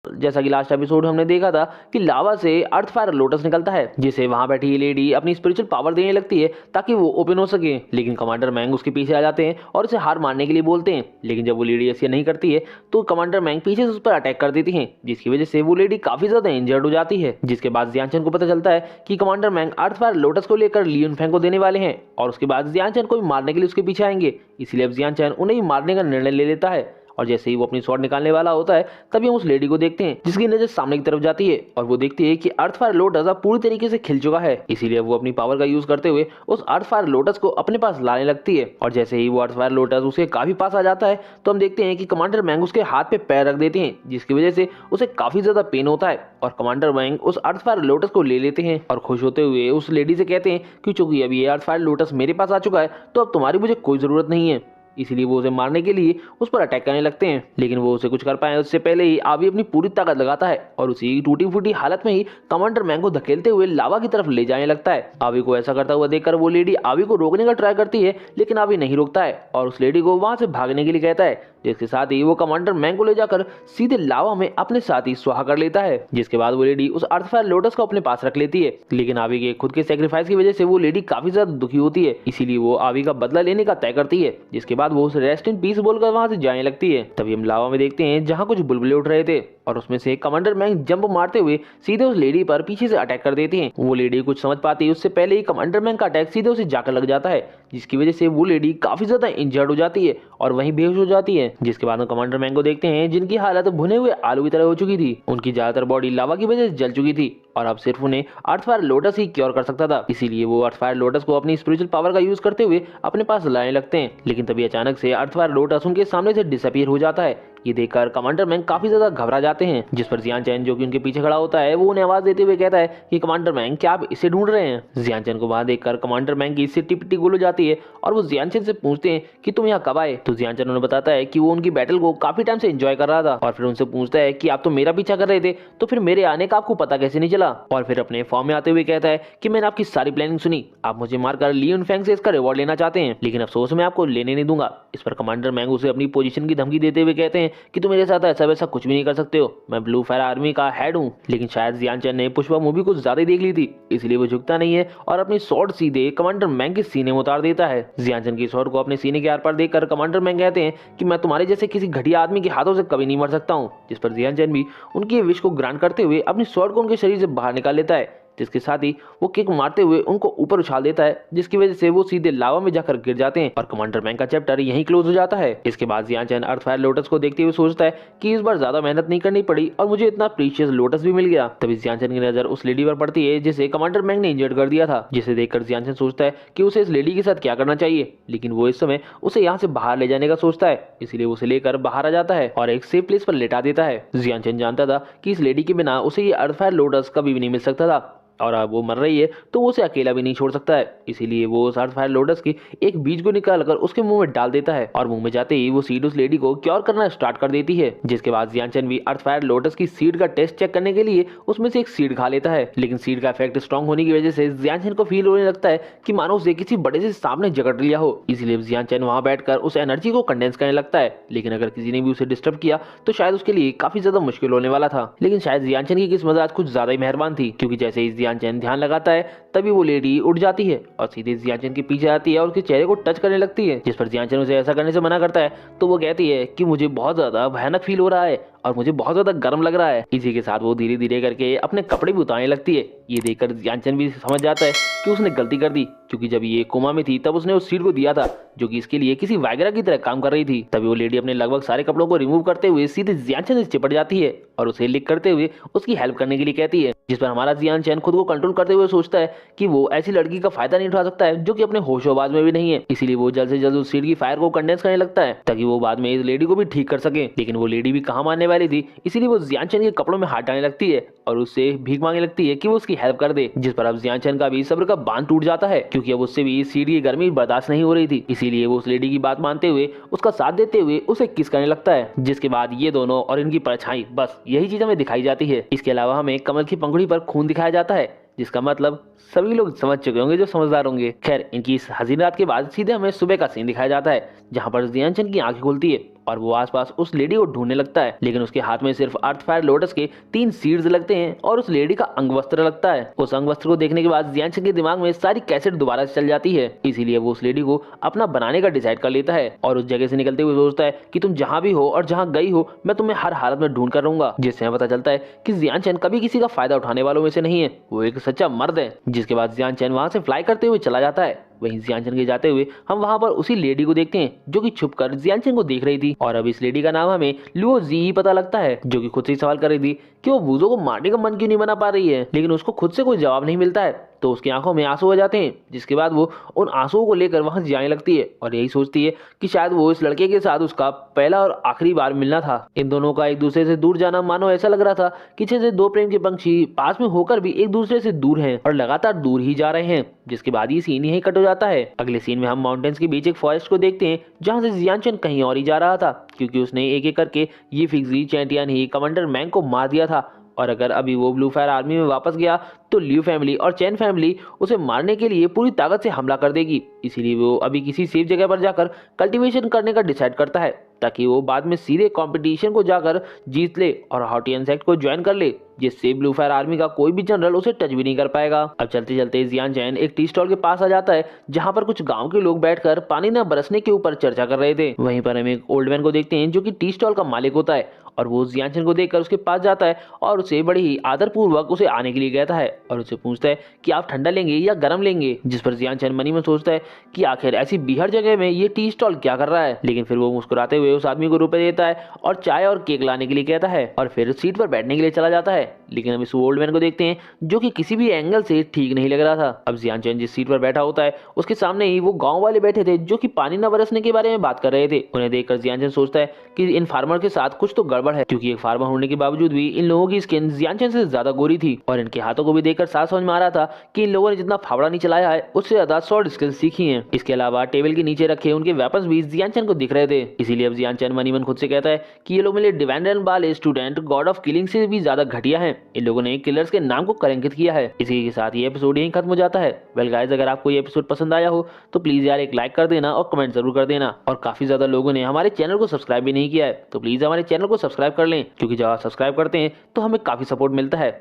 जैसा कि लास्ट एपिसोड हमने देखा था कि लावा से अर्थ फायर लोटस निकलता है, जिसे वहां बैठी लेडी अपनी स्पिरिचुअल पावर देने लगती है ताकि वो ओपन हो सके, लेकिन कमांडर मैंग उसके पीछे आ जाते हैं और उसे हार मारने के लिए बोलते हैं। लेकिन जब वो लेडी ऐसे नहीं करती है तो कमांडर मैंग पीछे से उस पर अटैक कर देती है, जिसकी वजह से वो लेडी काफी ज्यादा इंजर्ड हो जाती है। जिसके बाद जियानचन को पता चलता है कि कमांडर मैंग अर्थ फायर लोटस को लेकर लियूनफेंग को देने वाले हैं और उसके बाद जियानचन को भी मारने के लिए उसके पीछे आएंगे, इसलिए अब जियानचन उन्हें भी मारने का निर्णय ले लेता है। और जैसे ही वो अपनी स्वॉर्ड निकालने वाला होता है तभी हम उस लेडी को देखते हैं जिसकी नजर सामने की तरफ जाती है और वो देखती है कि अर्थ फायर लोटस अब पूरी तरीके से खिल चुका है, इसीलिए वो अपनी पावर का यूज करते हुए उस अर्थ फायर लोटस को अपने पास लाने लगती है। और जैसे ही वो अर्थ फायर लोटस उसके काफी पास आ जाता है तो हम देखते हैं कि कमांडर मैंग उसके हाथ पे पैर रख देते हैं, जिसकी वजह से उसे काफी ज्यादा पेन होता है और कमांडर मैंग उस अर्थ फायर लोटस को ले लेते हैं और खुश होते हुए उस लेडी से कहते हैं कि चूंकि अब ये अर्थ फायर लोटस मेरे पास आ चुका है तो अब तुम्हारी मुझे कोई जरूरत नहीं है, इसीलिए वो उसे मारने के लिए उस पर अटैक करने लगते हैं। लेकिन वो उसे कुछ कर पाए उससे पहले ही आवी अपनी पूरी ताकत लगाता है और उसी टूटी फूटी हालत में ही कमांडर मैंग को धकेलते हुए लावा की तरफ ले जाने लगता है। आवी को ऐसा करता हुआ देखकर वो लेडी आवी को रोकने का ट्राई करती है, लेकिन आवी नहीं रोकता है और उस लेडी को वहां से भागने के लिए कहता है, जिसके साथ ही वो कमांडर मैंग को ले जाकर सीधे लावा में अपने साथ ही स्वाहा कर लेता है। जिसके बाद वो लेडी उस अर्थ फायर लोटस को अपने पास रख लेती है, लेकिन आवी के खुद के सेक्रीफाइस की वजह से वो लेडी काफी ज्यादा दुखी होती है, इसीलिए वो आवी का बदला लेने का तय करती है। जिसके बाद वो उसे रेस्ट इन पीस बोलकर वहां से जाने लगती है। तभी हम लावा में देखते हैं जहां कुछ बुलबुले उठ रहे थे और उसमें से कमांडर मैंग जंप मारते हुए सीधे उस लेडी पर पीछे से अटैक कर देते हैं। वो लेडी कुछ समझ पाती है उससे पहले ही कमांडर मैंग का अटैक सीधे उसे जाकर लग जाता है, जिसकी वजह से वो लेडी काफी ज्यादा इंजर्ड हो जाती है और वहीं बेहोश हो जाती है। जिसके बाद हम कमांडर मैंग को देखते हैं जिनकी हालत भुने हुए आलू की तरह हो चुकी थी, उनकी ज्यादातर बॉडी लावा की वजह से जल चुकी थी और अब सिर्फ उन्हें अर्थ फायर लोटस ही क्योर कर सकता था, इसीलिए वो अर्थ फायर लोटस को अपनी स्पिरिचुअल पावर का यूज करते हुए अपने पास लाने लगते हैं। लेकिन तभी अचानक से अर्थ फायर लोटस उनके सामने से डिसअपीयर हो जाता है। ये देखकर कमांडर मैंग काफी ज्यादा घबरा जाते हैं, जिस पर जियान चैन जो कि उनके पीछे खड़ा होता है वो उन्हें आवाज देते हुए कहता है कि कमांडर मैंग क्या आप इसे ढूंढ रहे हैं। जियान चैन को वहां देखकर कमांडर मैंग की सिट्टी पिट्टी गुल हो जाती है और वो जियान चैन से पूछते हैं कि तुम यहाँ कब आए। तो जियान चैन उन्हें बताता है कि वो उनकी बैटल को काफी टाइम से एंजॉय कर रहा था और फिर उनसे पूछता है कि आप तो मेरा पीछा कर रहे थे तो फिर मेरे आने का आपको पता कैसे नहीं चला। और फिर अपने फॉर्म में आते हुए कहता है कि मैंने आपकी सारी प्लानिंग सुनी, आप मुझे मारकर लियूनफेंग से इसका रिवॉर्ड लेना चाहते हैं, लेकिन अफसोस मैं आपको लेने नहीं दूंगा। इस पर कमांडर मैंग उसे अपनी पोजीशन की धमकी देते हुए कहते हैं कि तुम मेरे साथ ऐसा वैसा कुछ भी नहीं कर सकते हो, मैं ब्लू फायर आर्मी का हेड हूँ। लेकिन शायद जियान चैन ने पुष्पा मूवी कुछ ज्यादा ही देख ली थी, इसलिए वो झुकता नहीं है और अपनी स्वॉर्ड सीधे कमांडर मैंग के सीने में उतार देता है। जियान चैन की स्वॉर्ड को अपने सीने के आर पार देखकर कमांडर मैंग कहते हैं कि मैं तुम्हारे जैसे किसी घटिया आदमी के हाथों से कभी नहीं मर सकता हूँ। जिस पर जियान चैन भी उनकी विश को ग्रांट करते हुए अपनी स्वॉर्ड को उनके शरीर से बाहर निकाल लेता है, जिसके साथ ही वो किक मारते हुए उनको ऊपर उछाल देता है, जिसकी वजह से वो सीधे लावा में जाकर गिर जाते हैं और कमांडर मैंग का चैप्टर यहीं क्लोज हो जाता है। इसके बाद जियान चैन अर्थ फायर लोटस को देखते हुए सोचता है कि इस बार ज्यादा मेहनत नहीं करनी पड़ी और मुझे इतना प्रीशियस लोटस भी मिल गया। तभी जियान चैन की नजर उस लेडी पर पड़ती है जिसे कमांडर मैंग ने इंजर्ड कर दिया था, जिसे देखकर जियान चैन सोचता है कि उसे इस लेडी के साथ क्या करना चाहिए, लेकिन वो इस समय उसे यहाँ से बाहर ले जाने का सोचता है, इसलिए उसे लेकर बाहर आ जाता है और एक सेफ प्लेस पर लेटा देता है। जियान चैन जानता था कि इस लेडी के बिना उसे ये अर्थ फायर लोटस कभी भी नहीं मिल सकता था, और अब वो मर रही है तो वो उसे अकेला भी नहीं छोड़ सकता है। इसीलिए वो उस अर्थ फायर लोटस की एक बीज को निकाल कर उसके मुंह में डाल देता है और मुंह में जाते ही वो सीड उस लेडी को क्योर करना स्टार्ट कर देती है। जिसके बाद जियानचैन भी अर्थ फायर लोटस की सीड का टेस्ट चेक करने के लिए उसमें से एक सीड खा लेता है, लेकिन सीड का इफेक्ट स्ट्रॉन्ग होने की वजह से जियानचैन को फील होने लगता है कि मानो उसे किसी बड़े से सांप ने जकड़ लिया हो। इसीलिए जियानचैन वहां बैठकर उस एनर्जी को कंडेंस करने लगता है, लेकिन अगर किसी ने भी उसे डिस्टर्ब किया तो शायद उसके लिए काफी ज्यादा मुश्किल होने वाला था। लेकिन शायद जियानचैन की किस्मत आज कुछ ज्यादा ही मेहरबान थी, क्योंकि जैसे ही जियानचैन ध्यान लगाता है तभी वो लेडी उठ जाती है और सीधे जियानचैन के पीछे आती है और उसके चेहरे को टच करने लगती है। जिस पर जियानचैन उसे ऐसा करने से मना करता है तो वो कहती है कि मुझे बहुत ज्यादा भयानक फील हो रहा है और मुझे बहुत ज्यादा गर्म लग रहा है। इसी के साथ वो धीरे धीरे करके अपने कपड़े भी उतारने लगती है। ये देखकर जियानचैन भी समझ जाता है कि उसने गलती कर दी, क्योंकि जब ये कोमा में थी तब उसने उस सीड को दिया था जो कि इसके लिए किसी वाइग्रा की तरह काम कर रही थी। तभी वो लेडी अपने लगभग सारे कपड़ों को रिमूव करते हुए सीधे जियानचैन से चिपट जाती है और उसे लिक करते हुए उसकी हेल्प करने के लिए कहती है। जिस पर हमारा जियानचैन खुद को कंट्रोल करते हुए सोचता है कि वो ऐसी लड़की का फायदा नहीं उठा सकता है जो कि अपने होशोबाज में भी नहीं है। इसीलिए वो जल्द से जल्द उस सीड की फायर को कंडेंस करने लगता है ताकि वो बाद में इस लेडी को भी ठीक कर सके। लेकिन वो लेडी भी कहाँ मानने वाली थी, इसीलिए वो जियानचैन के कपड़ों में हाथ डालने लगती है और उससे भीख मांगने लगती है कि वो उसकी हेल्प कर दे। जिस पर अब जियानचैन का भी सब्र का बांध टूट जाता है, क्योंकि अब उससे भी इस सीड की गर्मी बर्दाश्त नहीं हो रही थी। इसीलिए वो उस लेडी की बात मानते हुए उसका साथ देते हुए उसे किस करने लगता है। जिसके बाद ये दोनों और इनकी परछाई, बस यही चीज हमें दिखाई जाती है। इसके अलावा हमें कमल की पंखुड़ी पर खून दिखाया जाता है, जिसका मतलब सभी लोग समझ चुके होंगे जो समझदार होंगे। खैर, इनकी इस हसीन रात के बाद सीधे हमें सुबह का सीन दिखाया जाता है, जहां पर जियानचैन की आंखें खुलती है और वो आसपास उस लेडी को ढूंढने लगता है, लेकिन उसके हाथ में सिर्फ अर्थ फायर लोटस के 3 सीड्स लगते हैं और उस लेडी का अंगवस्त्र लगता है। उस अंगवस्त्र को देखने के बाद जियानचैन के दिमाग में सारी कैसेट दोबारा से चल जाती है। इसीलिए वो उस लेडी को अपना बनाने का डिसाइड कर लेता है और उस जगह से निकलते हुए सोचता है कि तुम जहां भी हो और जहां गई हो, मैं तुम्हें हर हालत में ढूंढ कर रहूंगा। जिससे पता चलता है कि जियानचैन कभी किसी का फायदा उठाने वालों में से नहीं है, वो एक सच्चा मर्द है। जिसके बाद जियानचैन वहां से फ्लाई करते हुए चला जाता है। वहीं जियानचैन के जाते हुए हम वहां पर उसी लेडी को देखते हैं जो कि छुपकर जियानचैन को देख रही थी, और अब इस लेडी का नाम हमें लुओ जी ही पता लगता है, जो कि खुद से सवाल कर रही थी कि वो वूज़ो को मारने का मन क्यों नहीं बना पा रही है, लेकिन उसको खुद से कोई जवाब नहीं मिलता है। तो उसकी आंखों में आंसू आ जाते हैं, जिसके बाद वो उन आंसुओं को लेकर वहां जाने लगती है और यही सोचती है कि शायद वो इस लड़के के साथ उसका पहला और आखिरी बार मिलना था। इन दोनों का एक दूसरे से दूर जाना मानो ऐसा लग रहा था कि जैसे 2 प्रेम के पंछी पास में होकर भी एक दूसरे से दूर हैं और लगातार दूर ही जा रहे हैं। जिसके बाद ये सीन यही कट हो जाता है। अगले सीन में हम माउंटेन्स के बीच एक फॉरेस्ट को देखते हैं, जहां से जियानचैन कहीं और ही जा रहा था, क्योंकि उसने एक एक करके ये फिक्सी चैंटियन ही कमांडर मैंग को मार दिया था। और अगर अभी वो ब्लू फायर आर्मी में वापस गया तो लियू फैमिली और चैन फैमिली उसे मारने के लिए पूरी ताकत से हमला कर देगी। इसीलिए वो अभी किसी सेफ जगह पर जाकर कल्टीवेशन करने का डिसाइड करता है, ताकि वो बाद में सीधे कंपटीशन को जाकर जीत ले और हॉटियन सेक्ट को ज्वाइन कर ले, जिससे ब्लू फायर आर्मी का कोई भी जनरल उसे टच भी नहीं कर पाएगा। अब चलते चलते जियानचैन एक टी स्टॉल के पास आ जाता है, जहां पर कुछ गांव के लोग बैठकर पानी न बरसने के ऊपर चर्चा कर रहे थे। वहीं पर हम एक ओल्ड मैन को देखते हैं जो कि टी स्टॉल का मालिक होता है, और वो जियानचैन को देखकर उसके पास जाता है और उसे बड़ी ही आदरपूर्वक उसे आने के लिए कहता है और उसे पूछता है कि आप ठंडा लेंगे या गर्म लेंगे। जिस पर जियानचैन मनी में सोचता है कि आखिर ऐसी बीहड़ जगह में ये टी स्टॉल क्या कर रहा है, लेकिन फिर वो मुस्कुराते हुए उस आदमी को रुपए देता है और चाय और केक लाने के लिए कहता है और फिर सीट पर बैठने के लिए चला जाता है। लेकिन हम इस ओल्ड मैन को देखते हैं जो कि किसी भी एंगल से ठीक नहीं लग रहा था। अब जियानचैन जिस सीट पर बैठा होता है उसके सामने ही वो गांव वाले बैठे थे जो कि पानी न बरसने के बारे में बात कर रहे थे। उन्हें देखकर जियानचैन सोचता है कि इन फार्मर के साथ कुछ तो गड़बड़ है, क्योंकि एक फार्मर होने के बावजूद भी इन लोगों की स्किन जियानचैन से ज्यादा गोरी थी और इनके हाथों को भी देखकर साफ समझ में आ रहा था कि इन लोगों ने जितना फावड़ा नहीं चलाया है उससे ज्यादा शॉर्ट स्किल्स सीखी हैं। इसके अलावा टेबल के नीचे रखे उनके वेपन्स भी जियानचैन को दिख रहे थे। इसीलिए अब जियानचैन मनी मन खुद से कहता है कि ये लोग मेरे डिवेंडन वाले स्टूडेंट गॉड ऑफ किलिंग से भी ज्यादा घटिया हैं। इन लोगों ने किलर्स के नाम को कलंकित किया है। इसी के साथ ये एपिसोड यहीं खत्म हो जाता है। वेल गाइस, अगर आपको ये एपिसोड पसंद आया हो तो प्लीज यार एक लाइक कर देना और कमेंट जरूर कर देना। और काफी ज्यादा लोगों ने हमारे चैनल को सब्सक्राइब भी नहीं किया है, तो प्लीज हमारे चैनल को सब्सक्राइब कर लें, क्योंकि जब आप सब्सक्राइब करते हैं तो हमें काफी सपोर्ट मिलता है।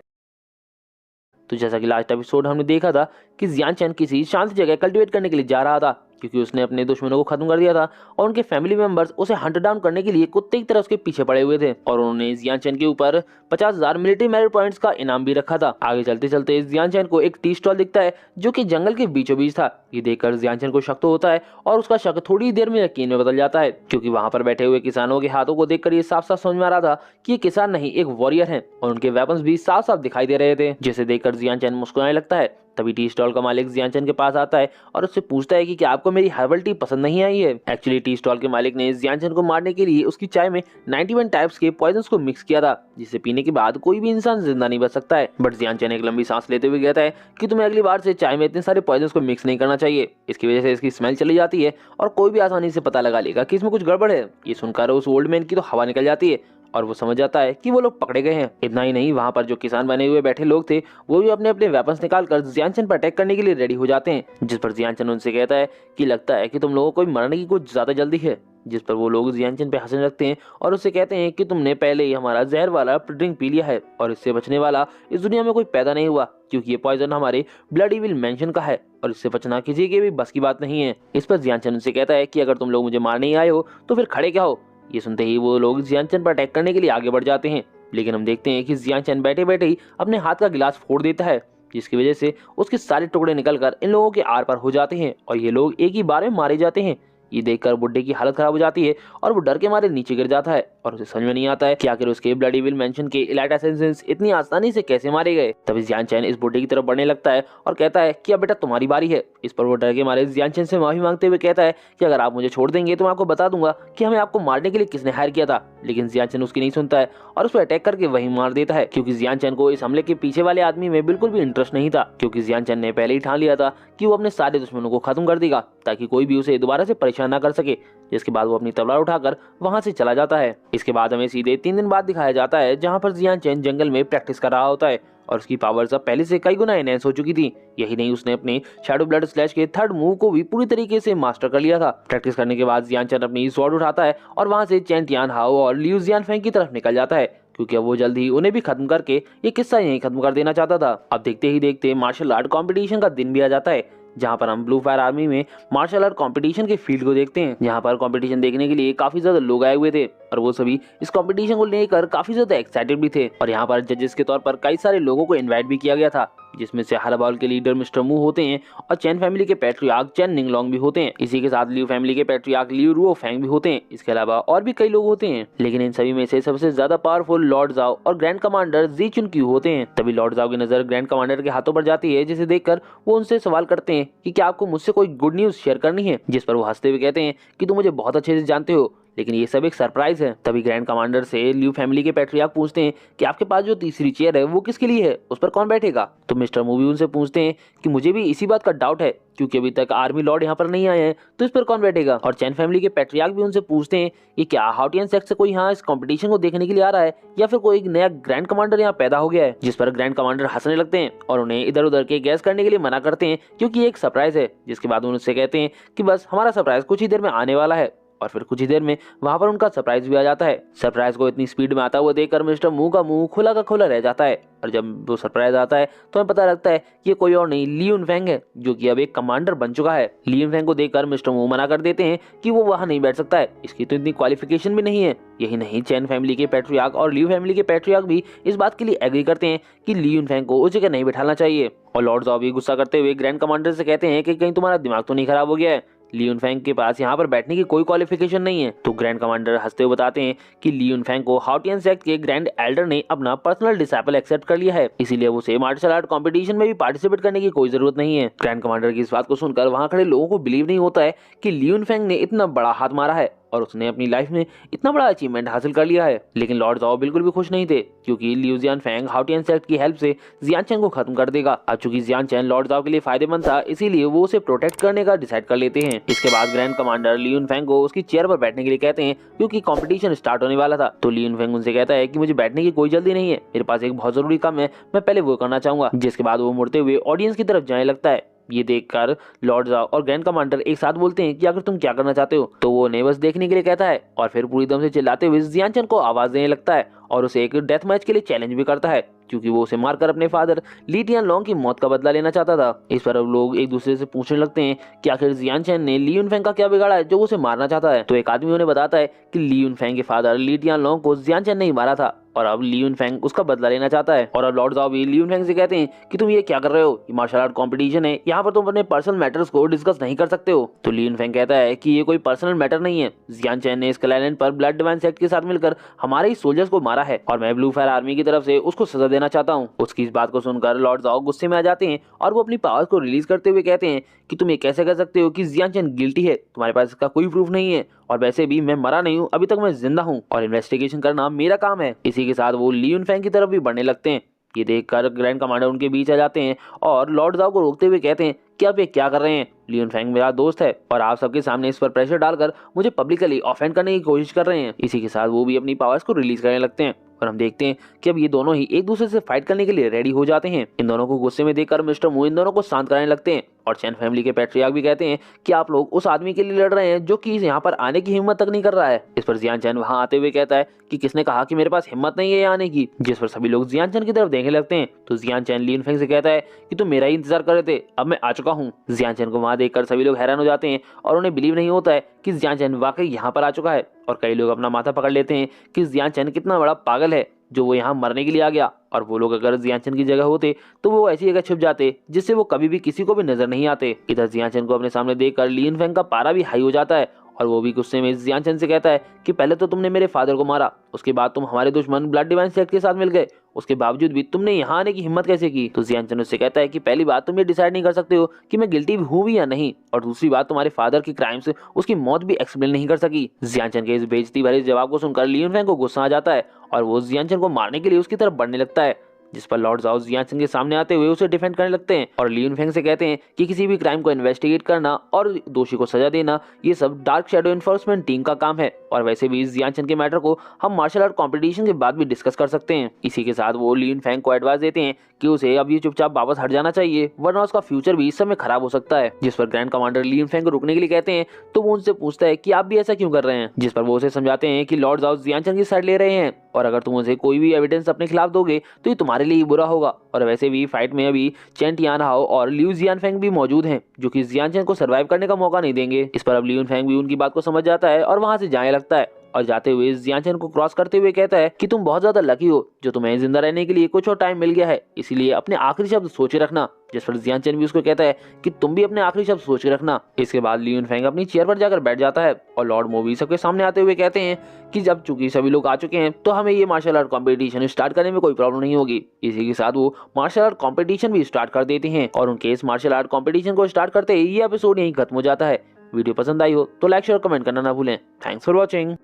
तो जैसा कि लास्ट एपिसोड हमने देखा था कि जियानचैन किसी शांत जगह कल्टीवेट करने के लिए जा रहा था, क्योंकि उसने अपने दुश्मनों को खत्म कर दिया था और उनके फैमिली मेंबर्स उसे हंट डाउन करने के लिए कुत्ते की तरह उसके पीछे पड़े हुए थे, और उन्होंने जियानचैन के ऊपर 50,000 मिलिट्री मेरिट पॉइंट्स का इनाम भी रखा था। आगे चलते चलते जियानचैन को एक टी स्टॉल दिखता है जो कि जंगल के बीचों बीच था। ये देखकर जियानचैन को शक तो होता है और उसका शक थोड़ी देर में यकीन में बदल जाता है, क्योंकि वहां पर बैठे हुए किसानों के हाथों को देखकर ये साफ साफ समझ में आ रहा था कि ये किसान नहीं एक वॉरियर है, और उनके वेपन्स भी साफ साफ दिखाई दे रहे थे, जिसे देखकर जियानचैन मुस्कुराने लगता है तभी टी स्टॉल का मालिक जियानचैन के पास आता है और उससे पूछता है कि क्या आपको मेरी हर्बल टी पसंद नहीं आई है। एक्चुअली टी स्टॉल के मालिक ने जियानचैन को मारने के लिए उसकी चाय में 91 टाइप्स के पॉइजन्स को मिक्स किया था, जिसे पीने के बाद कोई भी इंसान जिंदा नहीं बच सकता है। बट जियानचैन एक लंबी सांस लेते हुए कहता है कि तुम्हें अगली बार से चाय में इतने सारे पॉइजन्स को मिक्स नहीं करना चाहिए, इसकी वजह से इसकी स्मेल चली जाती है और कोई भी आसानी से पता लगा लेगा कि इसमें कुछ गड़बड़ है। ये सुनकर उस ओल्ड मैन की तो हवा निकल जाती है और वो समझ जाता है कि वो लोग पकड़े गए हैं। इतना ही नहीं, वहाँ पर जो किसान बने हुए बैठे लोग थे वो भी अपने अपने वेपन्स निकालकर जियानचैन पर अटैक करने के लिए रेडी हो जाते हैं, जिस पर जियानचैन उनसे कहता है कि लगता है कि तुम लोगों को मरने की कुछ ज्यादा जल्दी है। जिस पर वो लोग जियानचैन पे हंसने लगते हैं और उससे कहते हैं कि तुमने पहले ही हमारा जहर वाला ड्रिंक पी लिया है और इससे बचने वाला इस दुनिया में कोई पैदा नहीं हुआ, क्योंकि ये पॉइजन हमारे ब्लड इविल मेंशन का है और इससे बचना किसी के भी बस की बात नहीं है। इस पर जियानचैन उनसे कहता है कि अगर तुम लोग मुझे मारने ही आए हो तो फिर खड़े क्या हो। ये सुनते ही वो लोग जियानचैन पर अटैक करने के लिए आगे बढ़ जाते हैं, लेकिन हम देखते हैं कि जियानचैन बैठे बैठे ही अपने हाथ का गिलास फोड़ देता है, जिसकी वजह से उसके सारे टुकड़े निकलकर इन लोगों के आर पार हो जाते हैं और ये लोग एक ही बार में मारे जाते हैं। ये देखकर बुड्ढे की हालत खराब हो जाती है और वो डर के मारे नीचे गिर जाता है और उसे समझ में नहीं आता है कि आखिर उसके ब्लड इविल मेंशन के एलाइट असेसिन्स इतनी आसानी से कैसे मारे गए। तभी जियानचैन इस बुड्ढे की तरफ बढ़ने लगता है और कहता है कि अब बेटा तुम्हारी बारी है। इस पर वो डर के मारे जियानचैन से माफी मांगते हुए कहता है कि अगर आप मुझे छोड़ देंगे तो मैं आपको बता दूंगा कि हमें आपको मारने के लिए किसने हायर किया था। लेकिन जियानचैन उसकी नहीं सुनता है और उस पर अटैक करके वही मार देता है, क्योंकि जियानचैन को इस हमले के पीछे वाले आदमी में बिल्कुल भी इंटरेस्ट नहीं था, क्योंकि जियानचैन ने पहले ही ठान लिया था कि वो अपने सारे दुश्मनों को खत्म कर देगा ताकि कोई भी उसे दोबारा से परेशान ना कर सके। जिसके बाद वो अपनी तलवार उठाकर वहां से चला जाता है। इसके बाद हमें सीधे 3 दिन बाद दिखाया जाता है, जहां पर जियानचैन जंगल में प्रैक्टिस कर रहा होता है और उसकी पावर्स अब पहले से कई गुना एनहेंस हो चुकी थी। यही नहीं, उसने अपने शैडो ब्लड स्लैश के थर्ड मूव को भी पूरी तरीके से मास्टर कर लिया था। प्रैक्टिस करने के बाद जियानचैन अपनी स्वॉर्ड उठाता है और वहां से चैन तियान हाओ और लियू जियानफेंग की तरफ निकल जाता है, क्योंकि अब वो जल्द ही उन्हें भी खत्म करके ये किस्सा यहीं खत्म कर देना चाहता था। अब देखते ही देखते मार्शल आर्ट कॉम्पिटिशन का दिन भी आ जाता है, जहां पर हम ब्लू फायर आर्मी में मार्शल आर्ट कंपटीशन के फील्ड को देखते हैं, जहां पर कंपटीशन देखने के लिए काफी ज्यादा लोग आए हुए थे और वो सभी इस कंपटीशन को लेकर काफी ज्यादा एक्साइटेड भी थे। और यहाँ पर जजेस के तौर पर कई सारे लोगों को इनवाइट भी किया गया था, जिसमें से हलाबाल के लीडर मिस्टर मू होते हैं और चैन फैमिली के पैट्रियार्क चैन निंगलोंग भी होते हैं। इसी के साथ लियू फैमिली के पैट्रियार्क लियू रुओ फैंग भी होते हैं। इसके अलावा और भी कई लोग होते हैं, लेकिन इन सभी में से सबसे ज्यादा पावरफुल लॉर्ड जाओ और ग्रैंड कमांडर जी चुनक्यू होते हैं। तभी लॉर्ड जाओ की नजर ग्रैंड कमांडर के हाथों पर जाती है, जिसे देखकर वो उनसे सवाल करते हैं कि क्या आपको मुझसे कोई गुड न्यूज शेयर करनी है। जिस पर वो हंसते हुए कहते हैं कि तुम मुझे बहुत अच्छे से जानते हो, लेकिन ये सब एक सरप्राइज है। तभी ग्रैंड कमांडर से लियू फैमिली के पैट्रियार्क पूछते हैं कि आपके पास जो तीसरी चेयर है वो किसके लिए है, उस पर कौन बैठेगा। तो मिस्टर मूवी उनसे पूछते हैं कि मुझे भी इसी बात का डाउट है, क्योंकि अभी तक आर्मी लॉर्ड यहाँ पर नहीं आए हैं, तो इस पर कौन बैठेगा। और चैन फैमिली के पैट्रियार्क भी उनसे पूछते हैं कि क्या हाउटियन सेक्ट से कोई यहाँ इस कंपटीशन को देखने के लिए आ रहा है या फिर कोई नया ग्रैंड कमांडर यहाँ पैदा हो गया है। जिस पर ग्रैंड कमांडर हंसने लगते हैं और उन्हें इधर उधर के गैस करने के लिए मना करते हैं, क्योंकि ये एक सरप्राइज है। जिसके बाद उनसे कहते हैं कि बस हमारा सरप्राइज कुछ ही देर में आने वाला है, और फिर कुछ ही देर में वहां पर उनका सरप्राइज भी आ जाता है। सरप्राइज को इतनी स्पीड में आता हुआ देखकर मिस्टर मू का मुंह खुला का खुला रह जाता है, और जब वो सरप्राइज आता है तो हमें पता लगता है कि ये कोई और नहीं लियून फैंग है, जो कि अब एक कमांडर बन चुका है। लियून फैंग को देखकर मिस्टर मू मना कर देते हैं कि वो वहां नहीं बैठ सकता है, इसकी तो इतनी क्वालिफिकेशन भी नहीं है। यही नहीं, चैन फैमिली के पैट्रियार्क और लियू फैमिली के पैट्रियार्क भी इस बात के लिए एग्री करते हैं कि लियून फैंग को उस जगह नहीं बैठाना चाहिए। और लॉर्ड जाओ भी गुस्सा करते हुए ग्रैंड कमांडर से कहते हैं कि कहीं तुम्हारा दिमाग तो नहीं खराब हो गया है, लियून फैंग के पास यहाँ पर बैठने की कोई क्वालिफिकेशन नहीं है। तो ग्रैंड कमांडर हंसते हुए बताते हैं कि लियून फैंग को हाउटियन सेक्ट के ग्रैंड एल्डर ने अपना पर्सनल डिसाइपल एक्सेप्ट कर लिया है, इसीलिए उसे मार्शल आर्ट कंपटीशन में भी पार्टिसिपेट करने की कोई जरूरत नहीं है। ग्रैंड कमांडर की इस बात को सुनकर वहां खड़े लोगों को बिलीव नहीं होता है कि लियून फैंग ने इतना बड़ा हाथ मारा है और उसने अपनी लाइफ में इतना बड़ा अचीवमेंट हासिल कर लिया है। लेकिन लॉर्ड जाओ बिल्कुल भी खुश नहीं थे, क्योंकि लियू जियान फैंग हाउटियन सेक्ट की हेल्प से जियानचैन को खत्म कर देगा। अब चूंकि जियानचैन लॉर्ड जाओ के लिए फायदेमंद था, इसीलिए वो उसे प्रोटेक्ट करने का डिसाइड कर लेते हैं। इसके बाद ग्रैंड कमांडर लियून फैंग को उसकी चेयर पर बैठने के लिए कहते हैं, क्योंकि कंपटीशन स्टार्ट होने वाला था। तो लियून फैंग उनसे कहता है कि मुझे बैठने की कोई जल्दी नहीं है, मेरे पास एक बहुत जरूरी काम है, मैं पहले वो करना चाहूंगा। जिसके बाद वो मुड़ते हुए ऑडियंस की तरफ जाने लगता है। ये देखकर लॉर्ड जाओ और ग्रैंड कमांडर एक साथ बोलते हैं कि अगर तुम क्या करना चाहते हो, तो वो उन्हें बस देखने के लिए कहता है, और फिर पूरी दम से चिल्लाते हुए जियानचैन को आवाज देने लगता है और उसे एक डेथ मैच के लिए चैलेंज भी करता है, क्योंकि वो उसे मारकर अपने फादर ली टियान लोंग की मौत का बदला लेना चाहता था। इस पर अब लोग एक दूसरे से पूछने लगते हैं कि आखिर जियानचैन ने लियून फैंग का क्या बिगाड़ा है जो उसे मारना चाहता है। तो एक आदमी उन्हें बताता है कि लियून फैंग के फादर ली टियान लोंग को जियानचैन ने ही मारा था, और अब ली यूनफेंग उसका बदला लेना चाहता है। और अब लॉर्ड जाओ भी ली यूनफेंग से कहते हैं कि तुम ये क्या कर रहे हो, ये मार्शल आर्ट कंपटीशन है, यहाँ पर तुम अपने पर्सनल मैटर्स को डिस्कस नहीं कर सकते हो। तो ली यूनफेंग कहता है कि ये कोई पर्सनल मैटर नहीं है, जियान चैन ने स्कल आइलैंड पर ब्लड डिवाइन सेक्ट के साथ मिलकर हमारे ही सोल्जर्स को मारा है और मैं ब्लू फायर आर्मी की तरफ से उसको सजा देना चाहता हूँ। उसकी इस बात को सुनकर लॉर्ड जाओ गुस्से में आ जाते हैं और वो अपनी पावर्स को रिलीज करते हुए कहते हैं कि तुम ये कैसे कर सकते हो कि जियान चैन गिल्टी है, तुम्हारे पास इसका कोई प्रूफ नहीं है और वैसे भी मैं मरा नहीं हूँ, अभी तक मैं जिंदा हूँ और इन्वेस्टिगेशन करना मेरा काम है। इसी के साथ वो ली यूनफेंग की तरफ भी बढ़ने लगते हैं। ये देखकर ग्रैंड कमांडर उनके बीच आ जाते हैं और लॉर्ड जाओ को रोकते हुए कहते हैं कि आप ये क्या कर रहे हैं, ली यूनफेंग मेरा दोस्त है और आप सबके सामने इस पर प्रेशर डालकर मुझे पब्लिकली ऑफेंड करने की कोशिश कर रहे हैं। इसी के साथ वो भी अपनी पावर्स को रिलीज करने लगते हैं और हम देखते हैं कि अब ये दोनों ही एक दूसरे से फाइट करने के लिए रेडी हो जाते हैं। इन दोनों को गुस्से में देखकर मिस्टर मू इन दोनों को शांत कराने लगते हैं और चैन फैमिली के पैट्रियार्क भी कहते हैं कि आप लोग उस आदमी के लिए लड़ रहे हैं जो कि यहाँ पर आने की हिम्मत तक नहीं कर रहा है। इस पर जियान चैन वहां आते हुए कहता है कि किसने कहा कि मेरे पास हिम्मत नहीं है आने की, जिस पर सभी लोग जियान चैन की तरफ देखने लगते हैं। तो जियान चैन ली यूनफेंग से कहता है कि तुम मेरा ही इंतजार कर रहे थे, अब मैं आ चुका हूँ। जियान चैन को वहां देखकर सभी लोग हैरान हो जाते हैं और उन्हें बिलीव नहीं होता है कि जियान चैन वाकई यहाँ पर आ चुका है और कई लोग अपना माथा पकड़ लेते हैं कि जियान चैन कितना बड़ा पागल है जो वो यहाँ मरने के लिए आ गया और वो लोग अगर जियान चैन की जगह होते तो वो ऐसी जगह छुप जाते जिससे वो कभी भी किसी को भी नजर नहीं आते। इधर जियान चैन को अपने सामने देखकर ली यूनफेंग का पारा भी हाई हो जाता है और वो भी गुस्से में जियान चैन से कहता है कि पहले तो तुमने मेरे फादर को मारा, उसके बाद तुम हमारे दुश्मन ब्लड डिवाइन सेक्ट के साथ मिल गए, उसके बावजूद भी तुमने यहाँ आने की हिम्मत कैसे की। तो जियान चैन उससे कहता है कि पहली बात तुम ये डिसाइड नहीं कर सकते हो कि मैं गिल्टी हूँ भी या नहीं, और दूसरी बात तुम्हारे फादर की क्राइम से उसकी मौत भी एक्सप्लेन नहीं कर सकी। जियान चैन के इस बेइज्जती भरे जवाब को सुनकर ली यूनफेंग को गुस्सा आ जाता है और वो जियान चैन को मारने के लिए उसकी तरफ बढ़ने लगता है, जिस पर लॉर्ड जाओ जियान चैन के सामने आते हुए उसे डिफेंड करने लगते हैं और ली यूनफेंग से कहते हैं कि किसी भी क्राइम को इन्वेस्टिगेट करना और दोषी को सजा देना ये सब डार्क शैडो एनफोर्समेंट टीम का काम है और वैसे भी जियान चैन के मैटर को हम मार्शल आर्ट कंपटीशन के बाद भी डिस्कस कर सकते हैं। इसी के साथ वो ली यूनफेंग को एडवाइस देते हैं कि उसे अब ये चुपचाप वापस हट जाना चाहिए वरना उसका फ्यूचर भी इस समय खराब हो सकता है। जिस पर ग्रैंड कमांडर ली यूनफेंग को रुकने के लिए कहते हैं तो वो उनसे पूछता है कि आप भी ऐसा क्यों कर रहे हैं, जिस पर वो उसे समझाते हैं कि लॉर्ड जाओ जियान चैन की साइड ले रहे हैं और अगर तुम उसे कोई भी एविडेंस अपने खिलाफ दोगे तो ये तुम्हारे लिए ही बुरा होगा और वैसे भी फाइट में अभी चेन टियान हाओ और लिू जियानफेंग भी मौजूद हैं जो कि जियान चैन को सर्वाइव करने का मौका नहीं देंगे। इस पर अब ली यूनफेंग भी उनकी बात को समझ जाता है और वहां से जाने लगता है और जाते हुए जियान चैन को क्रॉस करते हुए कहता है कि तुम बहुत ज्यादा लकी हो जो तुम्हें जिंदा रहने के लिए कुछ और टाइम मिल गया है, इसीलिए अपने आखिरी शब्द सोचे रखना। जिस पर जियान चैन भी उसको कहता है कि तुम भी अपने आखिरी शब्द सोच के रखना। इसके बाद ली यूनफेंग अपनी चेयर पर जाकर बैठ जाता है और लॉर्ड मूवी सबके सामने आते हुए कहते हैं कि जब चूंकि सभी लोग आ चुके हैं तो हमें ये मार्शल आर्ट कंपटीशन स्टार्ट करने में कोई प्रॉब्लम नहीं होगी। इसी के साथ वो मार्शल आर्ट कंपटीशन भी स्टार्ट कर देते हैं और उनके इस मार्शल आर्ट कंपटीशन को स्टार्ट करते ही ये एपिसोड यहीं खत्म हो जाता है। वीडियो पसंद आई हो तो लाइक शेयर कमेंट करना ना भूलें। Thanks for watching.